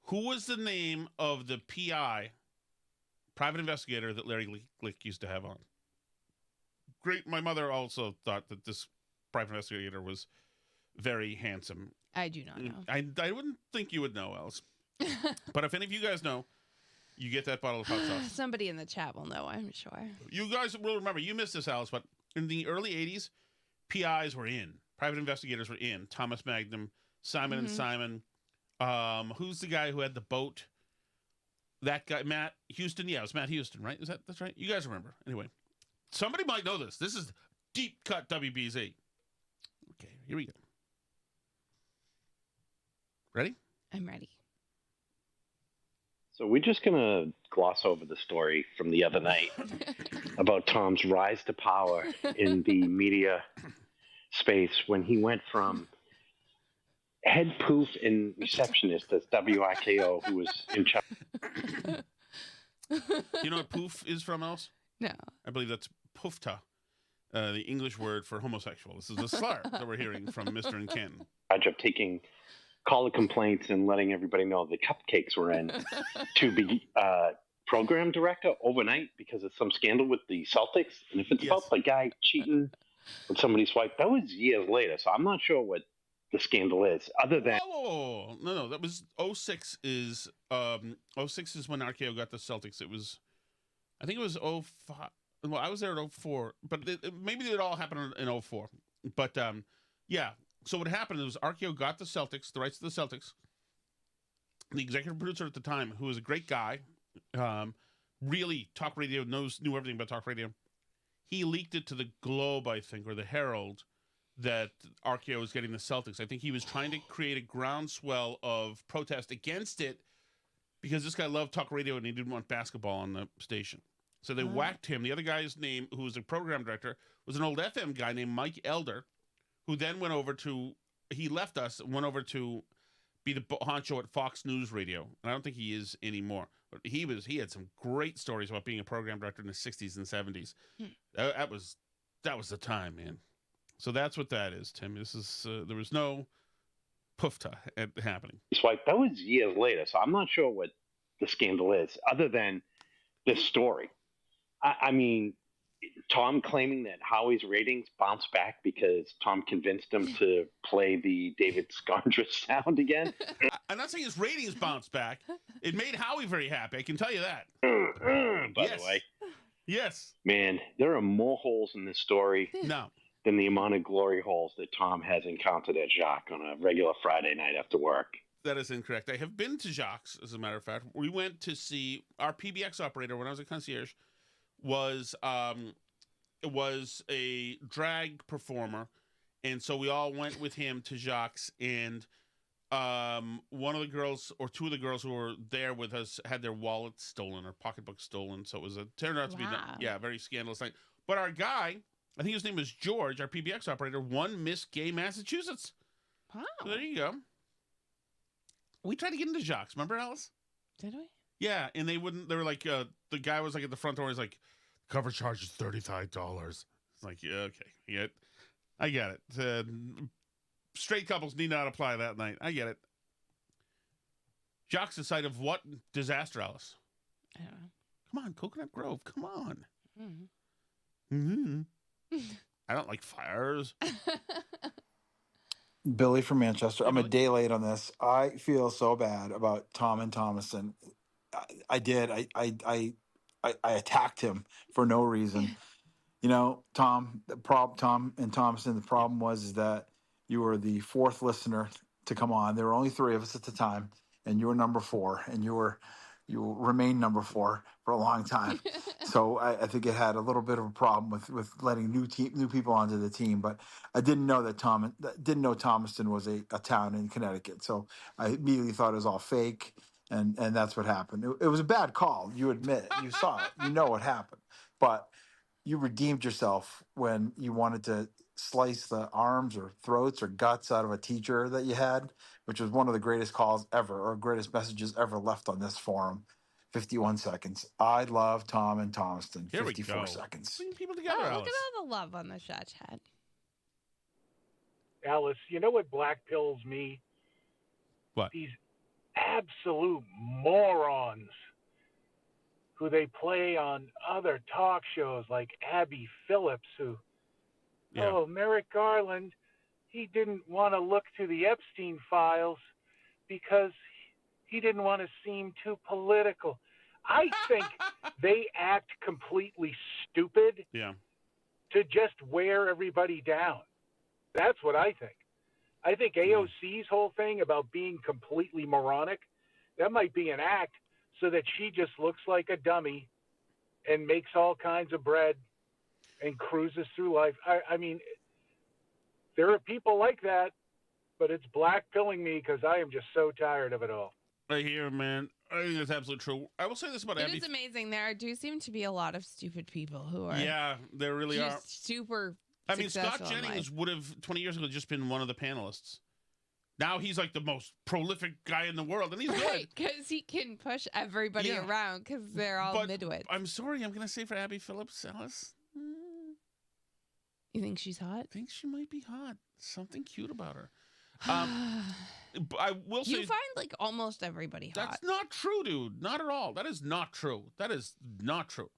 Who was the name of the PI, private investigator, that Larry Glick used to have on? Great. My mother also thought that this private investigator was very handsome. I do not know. I wouldn't think you would know, Alice. But if any of you guys know, you get that bottle of hot sauce. Somebody in the chat will know, I'm sure. You guys will remember. You missed this, Alice, but in the early 80s, PIs were in. Private investigators were in. Thomas Magnum, Simon and Simon. Who's the guy who had the boat? That guy, Matt Houston. Yeah, it was Matt Houston, right? That's right? You guys remember. Anyway, somebody might know this. This is deep cut WBZ. Okay, here we go. Ready? I'm ready. So we're just going to gloss over the story from the other night about Tom's rise to power in the media space when he went from head poof and receptionist as WIKO, who was in charge. You know what poof is from, Alice? No. I believe that's poofta, the English word for homosexual. This is a slur that we're hearing from Mr. and Ken. Of taking caller complaints and letting everybody know the cupcakes were in to be program director overnight because of some scandal with the Celtics. And if it's about the guy cheating with somebody's wife, that was years later. So I'm not sure what the scandal is other than... Whoa. No, that was 06 is 06 is when RKO got the Celtics. It was, I think it was 05. Well, I was there at 04, but maybe it all happened in 04. But yeah. So what happened was RKO got the Celtics, the rights to the Celtics. The executive producer at the time, who was a great guy, really talk radio, knew everything about talk radio. He leaked it to the Globe, I think, or the Herald, that RKO was getting the Celtics. I think he was trying to create a groundswell of protest against it because this guy loved talk radio and he didn't want basketball on the station. So they whacked him. The other guy's name, who was a program director, was an old FM guy named Mike Elder, who then went over to, he left us and went over to be the honcho at Fox News Radio. And I don't think he is anymore. But he had some great stories about being a program director in the 60s and 70s. That was the time, man. So that's what that is, Tim. This is, there was no poofta happening. It's like, that was years later. So I'm not sure what the scandal is other than this story. I mean, Tom claiming that Howie's ratings bounced back because Tom convinced him to play the David Scondra sound again. I'm not saying his ratings bounced back. It made Howie very happy. I can tell you that. By the way. Yes. Man, there are more holes in this story than the amount of glory holes that Tom has encountered at Jacques on a regular Friday night after work. That is incorrect. I have been to Jacques, as a matter of fact. We went to see our PBX operator when I was a concierge. Was a drag performer, and so we all went with him to Jacques, and one of the girls or two of the girls who were there with us had their wallets stolen or pocketbook stolen, so it turned out to be a very scandalous night. But our guy, I think his name was George, our PBX operator, won Miss Gay Massachusetts. Wow. So there you go. We tried to get into Jacques, remember, Alice? Did we? Yeah, and they wouldn't. They were like, the guy was like at the front door. He's like, cover charge is $35. It's like, yeah, okay, I get it. Straight couples need not apply that night. I get it. Jacques' the site of what disaster, Alice? I don't know. Come on, Coconut Grove. Come on. Mm-hmm. I don't like fires. Billy from Manchester. I'm a day late on this. I feel so bad about Tom and Thomason. I did. I attacked him for no reason. You know, Tom and Thomason, the problem was that you were the fourth listener to come on. There were only three of us at the time, and you were number 4, and you remain number 4 for a long time. So I think it had a little bit of a problem with letting new people onto the team. But I didn't know that Thomaston was a town in Connecticut. So I immediately thought it was all fake. And that's what happened. It was a bad call. You admit it. You saw it. You know what happened. But you redeemed yourself when you wanted to slice the arms or throats or guts out of a teacher that you had, which was one of the greatest calls ever or greatest messages ever left on this forum. 51 seconds. I love Tom and Thomaston. Here 54 we go. seconds. Bring people together, Oh, Alice. look at all the love on the chat. Alice, you know what black pills me? What? These absolute morons who they play on other talk shows like Abby Phillips, who, Yeah. Merrick Garland, he didn't want to look to the Epstein files because he didn't want to seem too political. I think they act completely stupid Yeah. to just wear everybody down. That's what I think. I think AOC's whole thing about being completely moronic, that might be an act so that she just looks like a dummy and makes all kinds of bread and cruises through life. I mean, there are people like that, but it's black-pilling me because I am just so tired of it all. I hear, man. I think that's absolutely true. I will say this about It Abby. is amazing. There do seem to be a lot of stupid people who are Yeah, there really are. just super I mean, Scott successful in Jennings life. would have 20 years ago just been one of the panelists. Now he's like the most prolific guy in the world, and he's Right, good. because he can push everybody Yeah. around because they're all But midwits. I'm sorry, I'm going to say for Abby Phillips, Alice, You think she's hot? I think she might be hot. Something cute about her. But I will say You find like almost everybody hot. that's not true, dude. Not at all. That is not true. That is not true.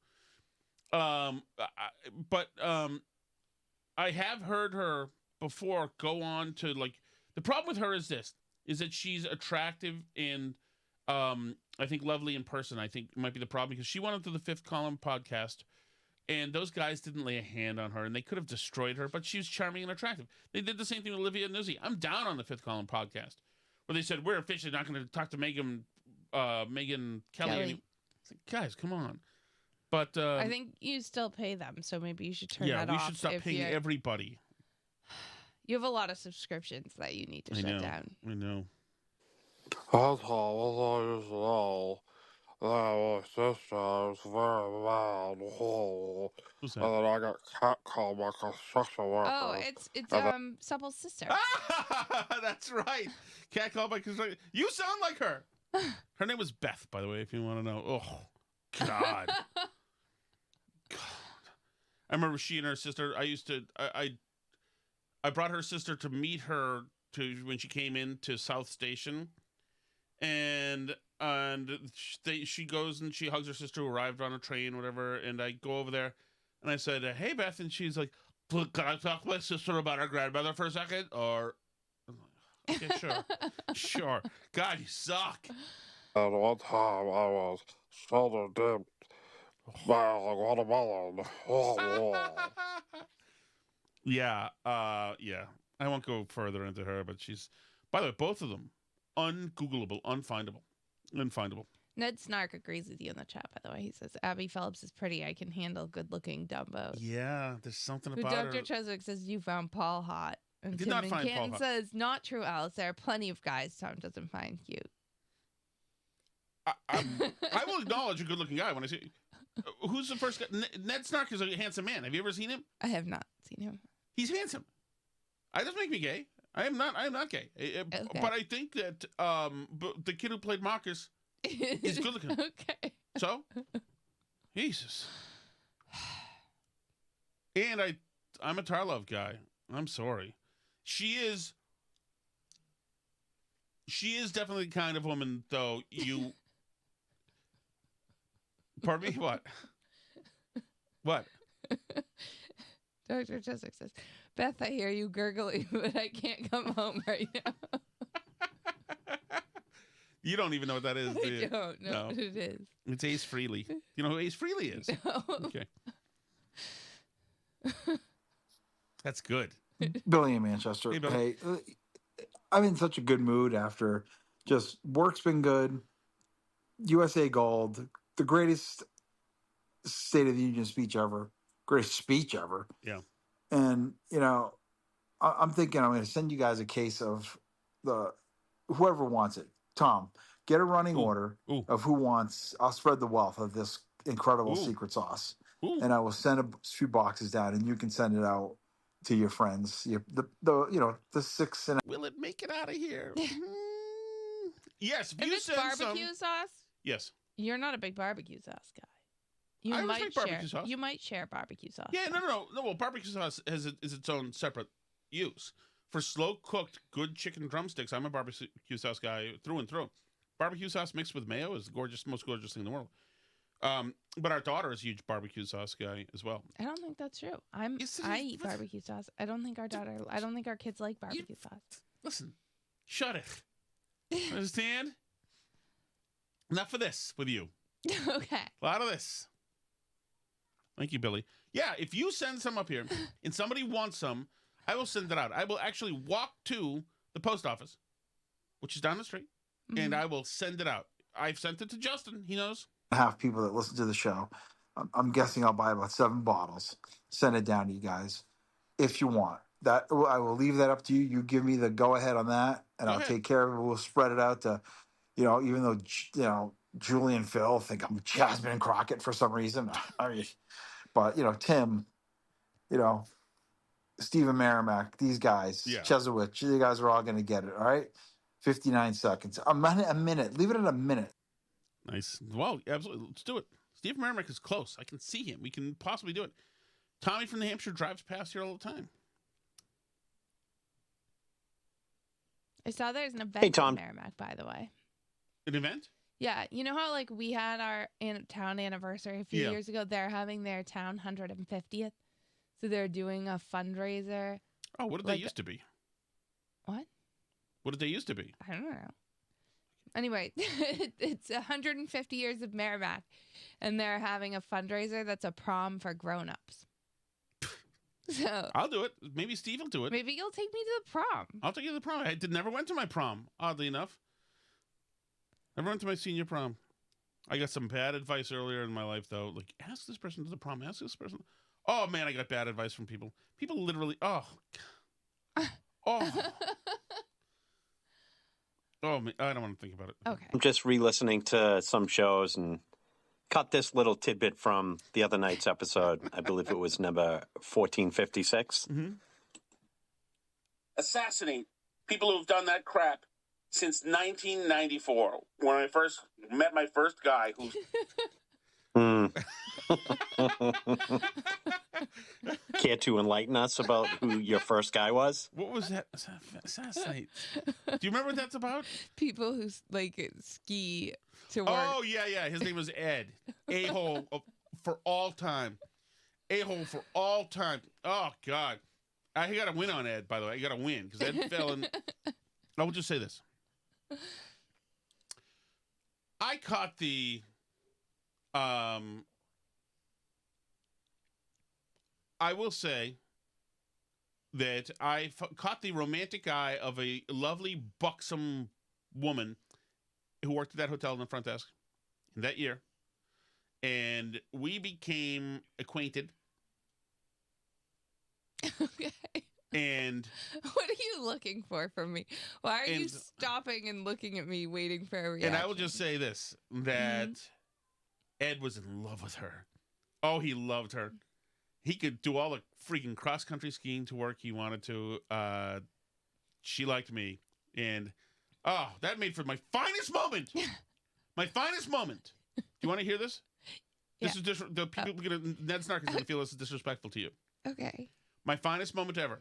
But I have heard her before go on to like. The problem with her is this: is that she's attractive and I think lovely in person. I think it might be the problem because she went up to the Fifth Column podcast, and those guys didn't lay a hand on her, and they could have destroyed her. But she was charming and attractive. They did the same thing with Olivia Nuzzi. I'm down on the Fifth Column podcast, where they said we're officially not going to talk to Megyn Kelly. It's like, guys, come on. But I think you still pay them, so maybe you should turn that we off. should stop if paying you're- everybody. You have a lot of subscriptions that you need to I shut know. down. I know. That's all I used to know. That my sister was very bad. Who's And that? then I got catcalled by construction workers. Oh, it's And Supple's sister. That's right. Cat called by construction. You sound like her. Her name was Beth, by the way, if you want to know. Oh, God. I remember she and her sister. I brought her sister to meet her when she came into South Station, and she goes and she hugs her sister who arrived on a train, whatever. And I go over there, and I said, "Hey, Beth," and she's like, "Can I talk to my sister about her grandmother for a second?" Or, I'm like, "Okay, sure, sure." God, you suck. And one time I was shoulder dipped by a watermelon. Yeah. I won't go further into her, but she's. By the way, both of them ungoogleable, unfindable. Ned Snark agrees with you in the chat, by the way. He says, Abby Phillips is pretty. I can handle good-looking Dumbos. Yeah, there's something Who about Dr. her. Cheswick says, you found Paul hot. And did Tim not find Paul Canton hot. says, not true, Alice. There are plenty of guys Tom doesn't find cute. I will acknowledge a good-looking guy when I see. Who's the first guy? Ned Snark is a handsome man. Have you ever seen him? I have not seen him. He's handsome. That doesn't make me gay. I am not gay. Okay. But I think that the kid who played Marcus is good looking. Okay. So, Jesus. And I'm a Tarlov guy. I'm sorry. She is definitely the kind of woman, though, you... Pardon me? What? What? Dr. Cheswick says, Beth, I hear you gurgling, but I can't come home right now. You don't even know what that is, do you? I don't know what it is. It's Ace Frehley. You know who Ace Frehley is? No. Okay. That's good. Billy in Manchester. Hey, Billy. I'm in such a good mood after just work's been good. USA Gold, the greatest State of the Union speech ever, greatest speech ever. Yeah. And, I'm thinking I'm going to send you guys a case of whoever wants it. Tom, get a running order of who wants. I'll spread the wealth of this incredible secret sauce. And I will send a few boxes down, and you can send it out to your friends. The 6 and. Will it make it out of here? Yes. If If you it's send barbecue some, sauce, yes. you're not a big barbecue sauce guy. You I might respect share. barbecue sauce. You might share barbecue sauce. Yeah, no. Well, barbecue sauce is its own separate use. For slow cooked, good chicken drumsticks, I'm a barbecue sauce guy through and through. barbecue sauce mixed with mayo is the most gorgeous thing in the world. But our daughter is a huge barbecue sauce guy as well. I don't think that's true. I eat barbecue sauce. I don't think our kids like barbecue sauce. Listen, shut it. Understand? Enough of this with you. Okay. A lot of this. Thank you, Billy. Yeah, if you send some up here and somebody wants some, I will send it out. I will actually walk to the post office, which is down the street, and I will send it out. I've sent it to Justin. He knows. Half people that listen to the show. I'm guessing I'll buy about 7 bottles. Send it down to you guys if you want. That I will leave that up to you. You give me the go ahead on that, and I'll take care of it. We'll spread it out to, even though Julie and Phil think I'm Jasmine and Crockett for some reason. I mean, but Tim, Stephen Merrimack, these guys, Chesowich, you guys are all going to get it. All right, 59 seconds, a minute. Leave it at a minute. Nice. Well, absolutely. Let's do it. Steve Merrimack is close. I can see him. We can possibly do it. Tommy from New Hampshire drives past here all the time. I saw there's an event in Merrimack, by the way. An event? Yeah. You know how we had our town anniversary a few years ago? They're having their town 150th. So they're doing a fundraiser. Oh, what did they used to be? What? What did they used to be? I don't know. Anyway, it's 150 years of Merrimack, and they're having a fundraiser that's a prom for grown-ups. So I'll do it. Maybe Steve will do it. Maybe you'll take me to the prom. I'll take you to the prom. I never went to my prom, oddly enough. Never went to my senior prom. I got some bad advice earlier in my life, though. Like, ask this person to the prom. Ask this person. Oh, man, I got bad advice from people. People literally, oh. Oh, man, I don't want to think about it. Okay. I'm just re-listening to some shows and cut this little tidbit from the other night's episode. I believe it was number 1456. Mm-hmm. Assassinate people who've done that crap since 1994, when I first met my first guy who's... Care to enlighten us about who your first guy was? What was that? Assassinate. Do you remember what that's about? People who ski to work. Oh, yeah. His name was Ed. A-hole for all time. A-hole for all time. Oh, God. I got to win on Ed, by the way. I got to win because Ed fell in... I will just say this. I caught the... I will say that I caught the romantic eye of a lovely, buxom woman who worked at that hotel in the front desk in that year. And we became acquainted. Okay. And what are you looking for from me? Why are you stopping and looking at me, waiting for a reaction? And I will just say this, that Ed was in love with her. Oh, he loved her. He could do all the freaking cross-country skiing to work he wanted to. She liked me. And, that made for my finest moment. My finest moment. Do you want to hear this? This is the people Ned Snark is going to feel this is disrespectful to you. Okay. My finest moment ever.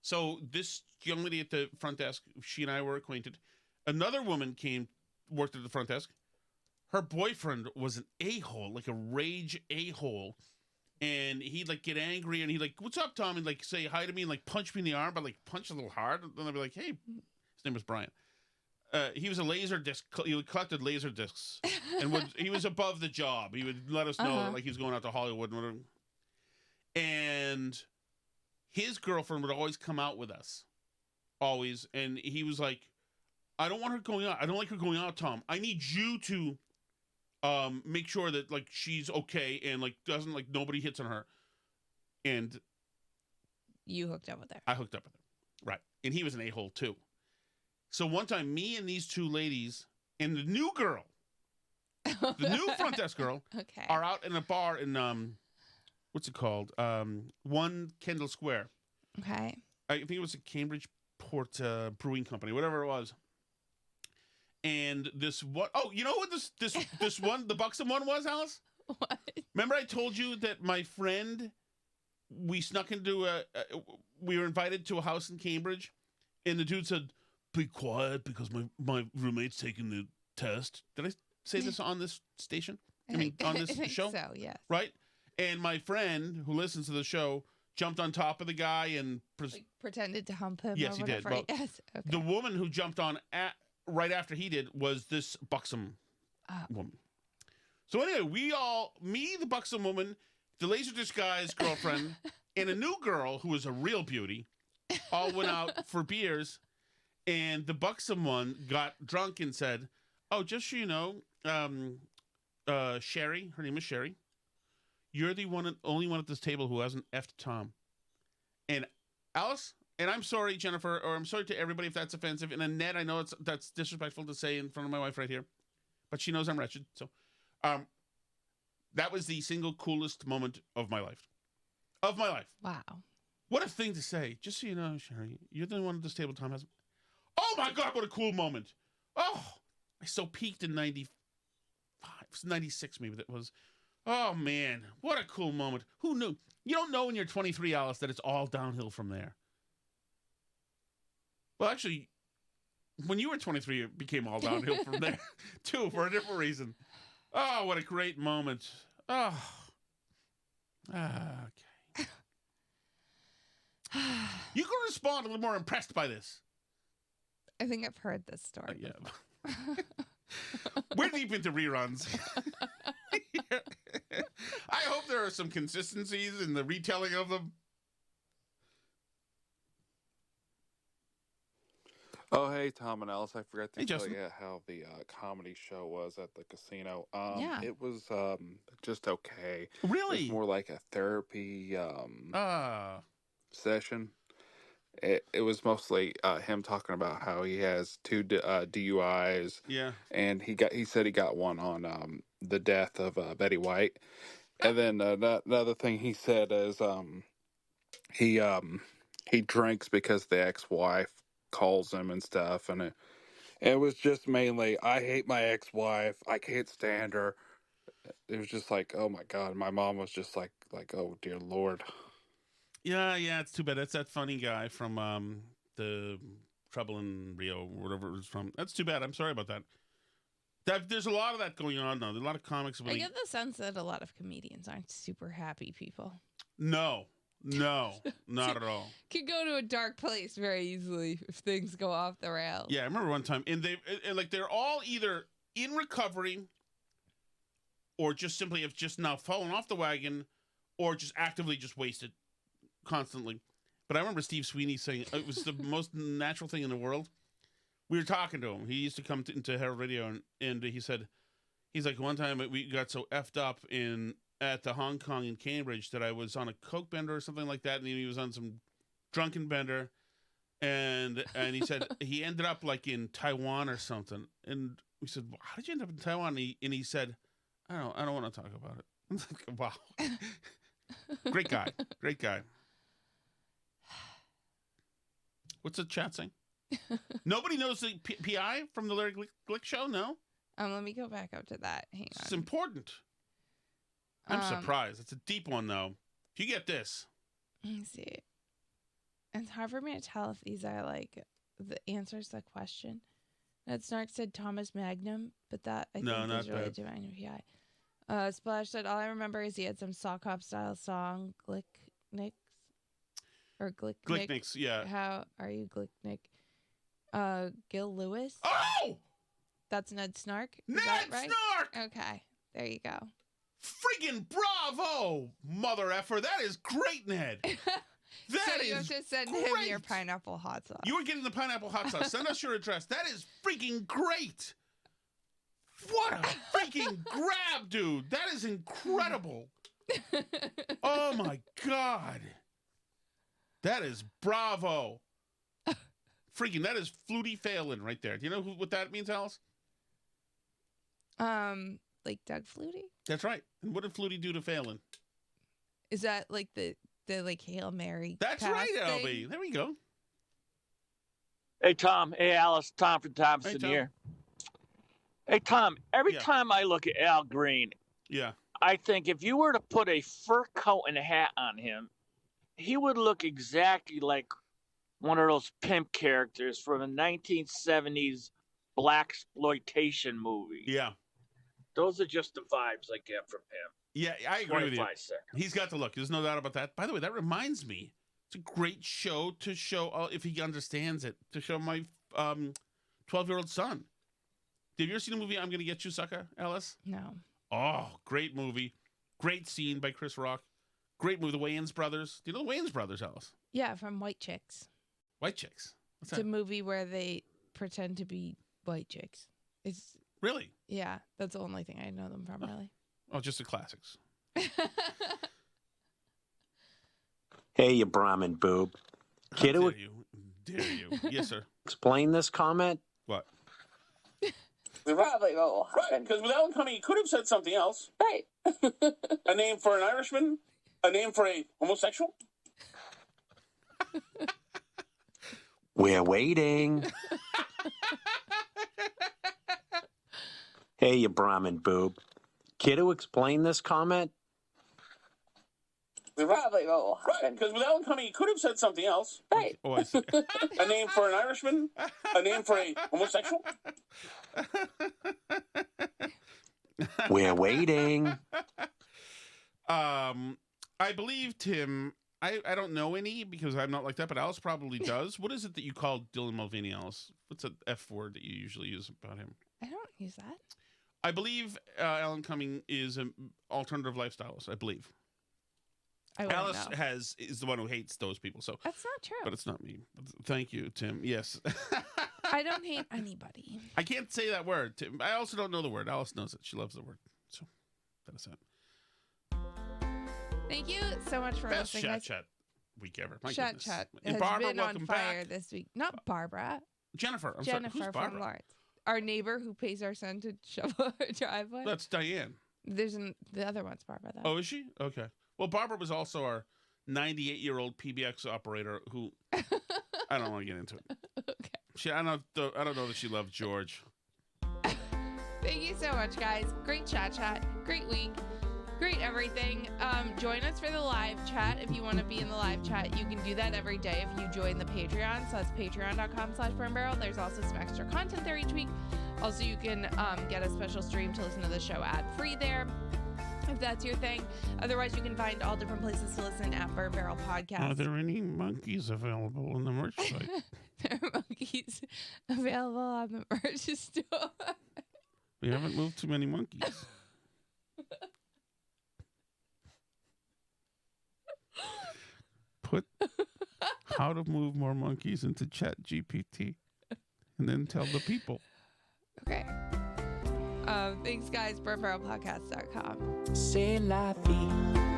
So this young lady at the front desk, she and I were acquainted. Another woman worked at the front desk. Her boyfriend was an a-hole, like a rage a-hole. And he'd get angry and he'd what's up, Tom? And say hi to me and punch me in the arm, but punch a little hard. And then I'd be like, hey, his name was Brian. He was a laser disc. He collected laser discs, and he was above the job. He would let us know he was going out to Hollywood and whatever. And his girlfriend would always come out with us, always. And he was like, I don't want her going out. I don't like her going out, Tom. I need you to make sure that she's okay and doesn't nobody hits on her. And you hooked up with her. I hooked up with her, right? And he was an a-hole too. So one time, me and these two ladies and the new girl, the new front desk girl, are out in a bar in what's it called? 1 Kendall Square. Okay. I think it was a Cambridge Port Brewing Company, whatever it was. And this one, you know what this one, the buxom one was, Alice? What? Remember I told you that my friend, we snuck into we were invited to a house in Cambridge, and the dude said, be quiet because my roommate's taking the test. Did I say this on this station? I mean, on this I think show? so, yes. Right? And my friend who listens to the show jumped on top of the guy and... Like pretended to hump him Yes, or he did. whatever. Well, Yes. Okay. the woman who jumped on right after he did was this buxom woman. So anyway, me, the buxom woman, the Laserdisc guy's girlfriend, and a new girl who was a real beauty, all went out for beers, and the buxom one got drunk and said, "Oh, just so you know, Sherry, her name is Sherry, you're the only one at this table who hasn't effed Tom." And Alice, and I'm sorry, Jennifer, or I'm sorry to everybody if that's offensive, and Annette, I know that's disrespectful to say in front of my wife right here, but she knows I'm wretched, so... that was the single coolest moment of my life. Of my life. Wow. What a thing to say. Just so you know, Sherry, you're the only one at this table Tom has. Oh my God, what a cool moment. Oh, I so peaked in 95. It was 96 maybe that was. Oh man, what a cool moment. Who knew? You don't know when you're 23, Alice, that it's all downhill from there. Well, actually, when you were 23, it became all downhill from there, too, for a different reason. Oh, what a great moment. Oh. Okay. You can respond a little more impressed by this. I think I've heard this story. Yeah. We're deep into reruns. I hope there are some consistencies in the retelling of them. Oh, hey, Tom and Alice. I forgot to Hey, tell Justin. you how the comedy show was at the casino. Yeah. It was just okay. Really? It was more like a therapy session. It was mostly him talking about how he has 2 DUIs. Yeah. And he said he got one on the death of Betty White. And then another thing he said is he drinks because the ex-wife calls him and stuff, and it was just mainly, I hate my ex-wife, I can't stand her. It was just like, oh my God, my mom was just like oh dear Lord. Yeah, it's too bad. That's that funny guy from the Trouble in Rio, whatever it was from. That's too bad. I'm sorry about that. There's a lot of that going on now. There's a lot of comics. I get the sense that a lot of comedians aren't super happy people. No, not at all. Could go to a dark place very easily if things go off the rails. Yeah, I remember one time, and they're all either in recovery, or just simply have just now fallen off the wagon, or just actively just wasted constantly. But I remember Steve Sweeney saying it was the most natural thing in the world. We were talking to him. He used to come into Herald Radio, and he said, he's like, one time we got so effed up at the Hong Kong in Cambridge that I was on a coke bender or something like that, and he was on some drunken bender, and he said he ended up like in Taiwan or something. And we said, well, how did you end up in Taiwan? And he said, I don't want to talk about it. I'm like, wow. Great guy. What's the chat saying? Nobody knows the PI from the Larry Glick show? No? Let me go back up to that. Hang on. It's important. I'm surprised. It's a deep one, though. If you get this. Let me see. It's hard for me to tell if these are like the answers to the question. Ned Snark said Thomas Magnum, but that I think is related to Magnum PI. Splash said, all I remember is he had some sock hop style song, Glick Nicks. Or Glick Nicks, yeah. How are you, Glick Nick? Gil Lewis. Oh! That's Ned Snark? Is Ned that right? Snark! Okay, there you go. Friggin' bravo, mother effer. That is great, Ned. So you have to send him your pineapple hot sauce. You are getting the pineapple hot sauce. Send us your address. That is freaking great. What a freaking grab, dude. That is incredible. Oh, my God. That is bravo. Freaking, that is Flutie Phelan right there. Do you know what that means, Alice? Like Doug Flutie? That's right. And what did Flutie do to Phelan? Is that like the like Hail Mary? That's right, LB. There we go. Hey, Tom. Hey, Alice. Tom from Thompson here. Hey, Tom. Every time I look at Al Green, I think if you were to put a fur coat and a hat on him, he would look exactly like one of those pimp characters from a 1970s blaxploitation movie. Yeah. Those are just the vibes I get from him. Yeah, I agree with you. 25 seconds. He's got the look. There's no doubt about that. By the way, that reminds me, it's a great show to show, if he understands it, to show my 12-year-old son. Have you ever seen the movie I'm Gonna Get You, Sucker, Alice? No. Oh, great movie. Great scene by Chris Rock. Great movie, the Wayans Brothers. Do you know the Wayans Brothers, Alice? Yeah, from White Chicks. White Chicks? What's It's that? a movie where they pretend to be white chicks. It's Really? Yeah, that's the only thing I know them from, really. Oh, just the classics. Hey, you Brahmin boob. How dare you? Dare you? Yes, sir. Explain this comment? What? Right, because without coming, he could have said something else. Right. A name for an Irishman? A name for a homosexual? We're waiting. Hey, you Brahmin boob. Care to explain this comment? Right, because without coming, he could have said something else. Right. Oh, I see. A name for an Irishman? A name for a homosexual? We're waiting. I believe, Tim, I don't know any because I'm not like that, but Alice probably does. What is it that you call Dylan Mulvaney, Alice? What's an F word that you usually use about him? I don't use that. I believe Alan Cumming is an alternative lifestylist, I believe. Alice is the one who hates those people. So that's not true. But it's not me. Thank you, Tim. Yes. I don't hate anybody. I can't say that word, Tim. I also don't know the word. Alice knows it. She loves the word. So that is that. Thank you so much for Best listening. Chat week ever. My Chat goodness. Chat And has Barbara, been on welcome fire back. this week. Not Barbara. Jennifer. I'm sorry. Jennifer Who's from Barbara? Lawrence. Our neighbor who pays our son to shovel our driveway. That's Diane. The other one's Barbara, though. Oh, is she? Okay. Well, Barbara was also our 98-year-old PBX operator who I don't want to get into it. Okay. I don't know that she loved George. Thank you so much, guys. Great chat. Great week. Great everything. Join us for the live chat. If you want to be in the live chat, you can do that every day if you join the Patreon. So that's patreon.com/burnbarrel. There's also some extra content there each week. Also, you can get a special stream to listen to the show ad-free there, if that's your thing. Otherwise, you can find all different places to listen at Burn Barrel Podcast. Are there any monkeys available on the merch site? There are monkeys available on the merch store. We haven't moved too many monkeys. Put how to move more monkeys into Chat GPT and then tell the people. Okay. Thanks, guys. BurnBarrelPodcast.com. C'est la vie.